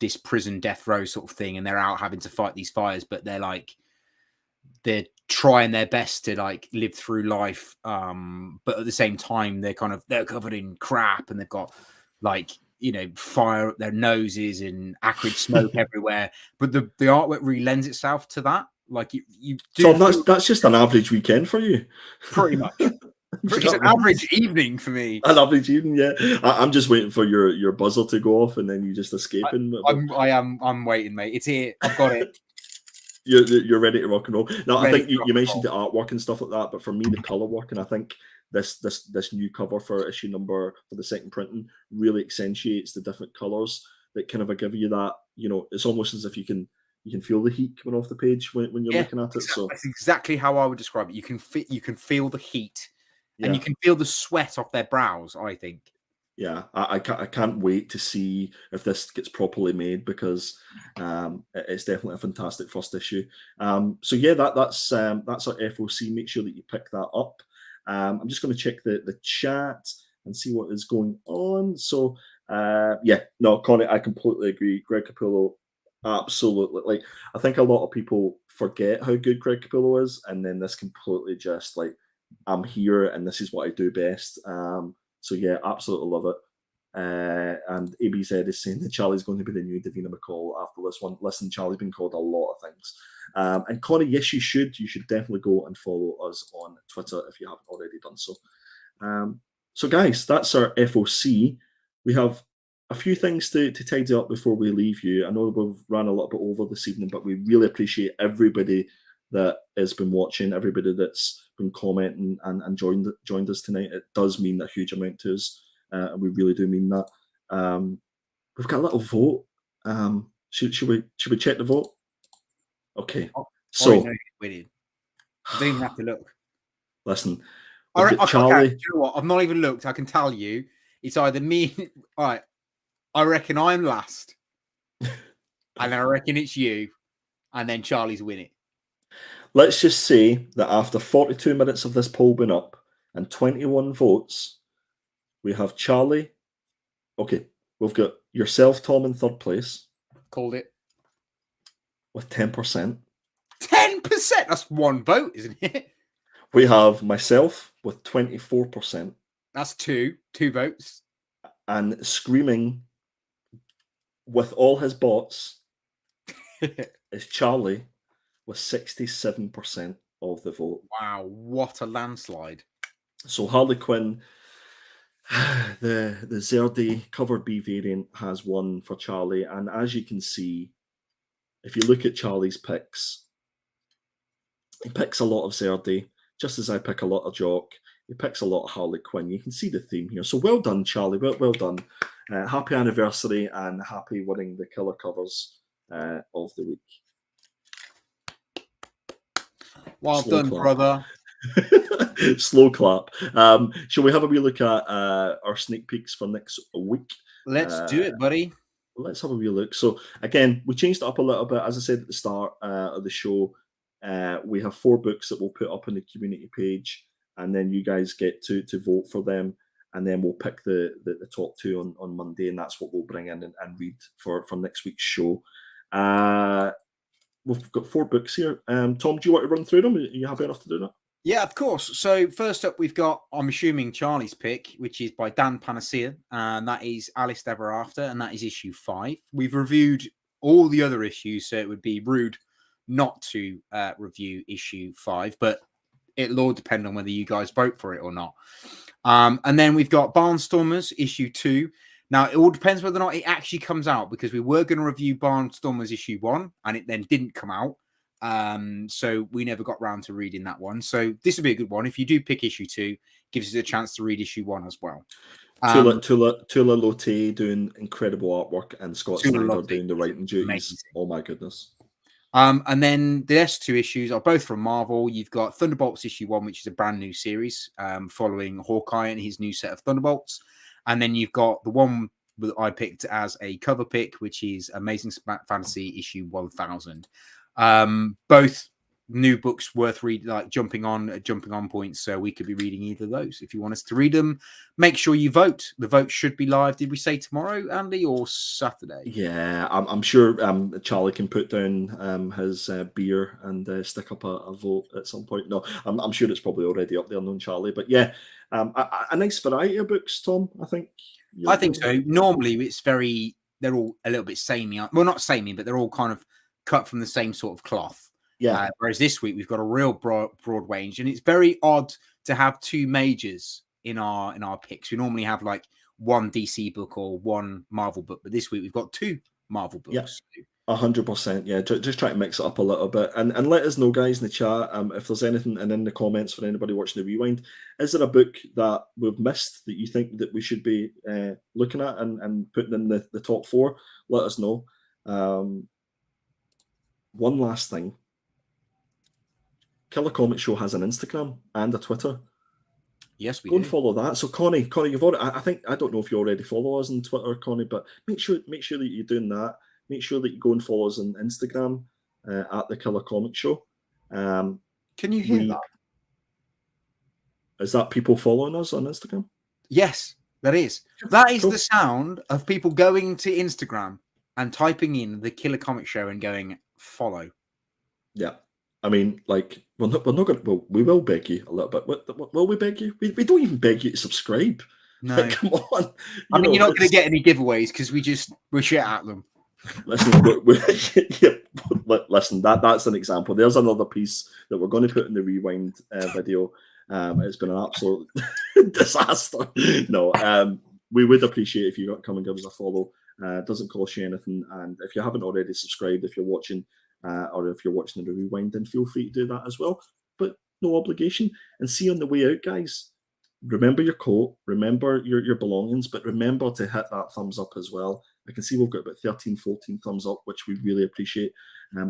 this prison death row sort of thing, and they're out having to fight these fires, but they're trying their best to live through life, but at the same time they're covered in crap, and they've got fire up their noses and acrid smoke everywhere. But the artwork really lends itself to that. You do. So that's just an average weekend for you, pretty much. It's an average evening for me. An average evening, yeah. I'm just waiting for your buzzer to go off, and then you just escaping. I'm waiting, mate. It's here. I've got it. You're ready to rock and roll. Now, I think you mentioned the artwork and stuff like that, but for me, the color work, and I think this new cover for issue number for the second printing really accentuates the different colors that kind of give you that. It's almost as if you can feel the heat coming off the page when you're looking at it. So that's exactly how I would describe it. You can feel the heat, and you can feel the sweat off their brows, I think. Yeah, I can't wait to see if this gets properly made, because it's definitely a fantastic first issue. So yeah, that's our FOC. Make sure that you pick that up. I'm just going to check the chat and see what is going on. So Connie, I completely agree. Greg Capullo, absolutely. I think a lot of people forget how good Greg Capullo is, and then this completely just I'm here and this is what I do best. So yeah, absolutely love it. And ABZ is saying that Charlie's going to be the new Davina McCall after this one. Listen, Charlie's been called a lot of things. And Connie, yes, you should definitely go and follow us on Twitter if you haven't already done so. So guys, that's our FOC. We have a few things to tidy up before we leave you. I know we've ran a little bit over this evening, but we really appreciate everybody that has been watching, everybody that's been commenting and joined us tonight. It does mean a huge amount to us, and we really do mean that. We've got a little vote. Should we check the vote? Okay. So I don't even have to look. Listen, Charlie. Do you know what? I've not even looked. I can tell you, it's either me. All right, I reckon I'm last, and then I reckon it's you, and then Charlie's winning. Let's just say that after 42 minutes of this poll being up and 21 votes, we have Charlie. Okay, we've got yourself, Tom, in third place. Called it. With 10%. 10%? That's one vote, isn't it? We have myself with 24%. That's two votes. And screaming with all his bots is Charlie with 67% of the vote. Wow, what a landslide. So Harley Quinn, the Zerdy cover B variant, has won for Charlie. And as you can see, if you look at Charlie's picks, he picks a lot of Zerdy, just as I pick a lot of Jock. He picks a lot of Harley Quinn. You can see the theme here. So well done, Charlie. Well done. Happy anniversary and happy winning the killer covers of the week. Well done, brother. Slow clap. Shall we have a wee look at our sneak peeks for next week? Let's do it, buddy. Let's have a wee look. So again, we changed it up a little bit. As I said at the start of the show, We have 4 books that we'll put up on the community page, and then you guys get to vote for them, and then we'll pick the top 2 on Monday, and that's what we'll bring in and read for next week's show. We've got 4 books here. Tom, do you want to run through them? Are you happy enough to do that? Yeah, of course. So first up, we've got, I'm assuming, Charlie's pick, which is by Dan Panacea, and that is Alice Ever After, and that is issue 5. We've reviewed all the other issues, so it would be rude not to review issue 5, but it'll all depend on whether you guys vote for it or not. And then we've got Barnstormers issue 2. Now, it all depends whether or not it actually comes out, because we were going to review Barnstormers issue 1, and it then didn't come out. So we never got round to reading that one. So this would be a good one. If you do pick issue 2, gives us a chance to read issue 1 as well. Tula Lotte doing incredible artwork, and Scott Snyder doing the writing duties. Amazing. Oh my goodness. And then the next 2 issues are both from Marvel. You've got Thunderbolts issue 1, which is a brand new series following Hawkeye and his new set of Thunderbolts. And then you've got the one that I picked as a cover pick, which is Amazing Fantasy issue 1000. Both new books worth reading, like jumping on points. So we could be reading either of those. If you want us to read them, make sure you vote. The vote should be live. Did we say tomorrow, Andy, or Saturday? Yeah, I'm sure Charlie can put down his beer and stick up a vote at some point. No, I'm sure it's probably already up there, known Charlie. But yeah, a nice variety of books, Tom. I think so. Normally, they're all a little bit samey. Well, not samey, but they're all kind of cut from the same sort of cloth. Yeah. Whereas this week we've got a real broad range, and it's very odd to have 2 majors in our picks. We normally have like 1 DC book or 1 Marvel book, but this week we've got 2 Marvel books. Yeah. 100%. Yeah, just try to mix it up a little bit, and let us know, guys, in the chat, if there's anything, and in the comments for anybody watching the rewind, is there a book that we've missed that you think that we should be looking at and putting in the top 4? Let us know. One last thing. Killer Comic Show has an Instagram and a Twitter. Yes, we go and follow that. So Connie, you've already. I don't know if you already follow us on Twitter, Connie, but make sure that you're doing that. Make sure that you go and follow us on Instagram at the Killer Comic Show. Can you hear that? Is that people following us on Instagram? Yes, that is. That is the sound of people going to Instagram and typing in the Killer Comic Show and going follow. Yeah. I mean, like, we're not going to, well, we will beg you a little bit. Will we beg you? We don't even beg you to subscribe. No. Like, come on. You're not going to get any giveaways because we shit at them. Listen, listen, that's an example. There's another piece that we're going to put in the rewind video. It's been an absolute disaster. No, we would appreciate if you come and give us a follow. It doesn't cost you anything. And if you haven't already subscribed, if you're watching, or if you're watching the rewind, then feel free to do that as well. But no obligation. And see you on the way out, guys. Remember your coat, remember your belongings, but remember to hit that thumbs up as well. I can see we've got about 13, 14 thumbs up, which we really appreciate.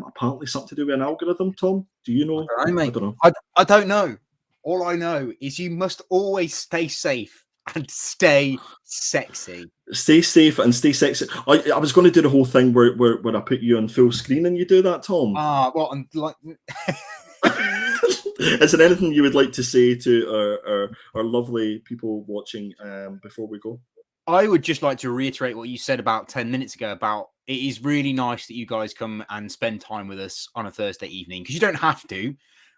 Apparently something to do with an algorithm, Tom. Do you know? I don't know. I don't know. All I know is you must always stay safe and stay sexy. Stay safe and stay sexy. I was going to do the whole thing where I put you on full screen and you do that, Tom. Well, I'm like... Is there anything you would like to say to our lovely people watching before we go? I would just like to reiterate what you said about 10 minutes ago about it is really nice that you guys come and spend time with us on a Thursday evening, because you don't have to,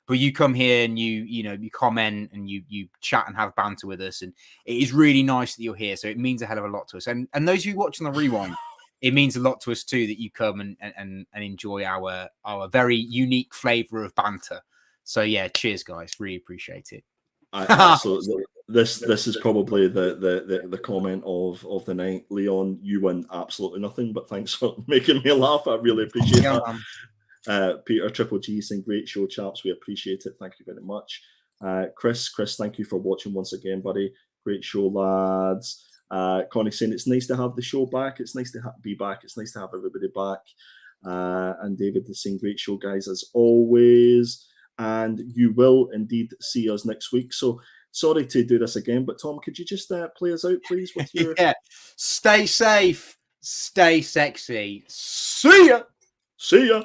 but you come here and you comment and you chat and have banter with us, and it is really nice that you're here. So it means a hell of a lot to us. And those who watch on the rewind, it means a lot to us too that you come and enjoy our very unique flavor of banter. So yeah, cheers, guys. Really appreciate it. Absolutely. This is probably the comment of the night. Leon, you win absolutely nothing, but thanks for making me laugh. I really appreciate that. Peter Triple G saying great show, chaps. We appreciate it. Thank you very much. Chris, thank you for watching once again, buddy. Great show, lads. Connie saying it's nice to have the show back. It's nice to be back. It's nice to have everybody back. And David is saying great show, guys, as always. And you will indeed see us next week. So sorry to do this again, but Tom, could you just play us out, please? With your Stay safe, stay sexy. See ya. See ya.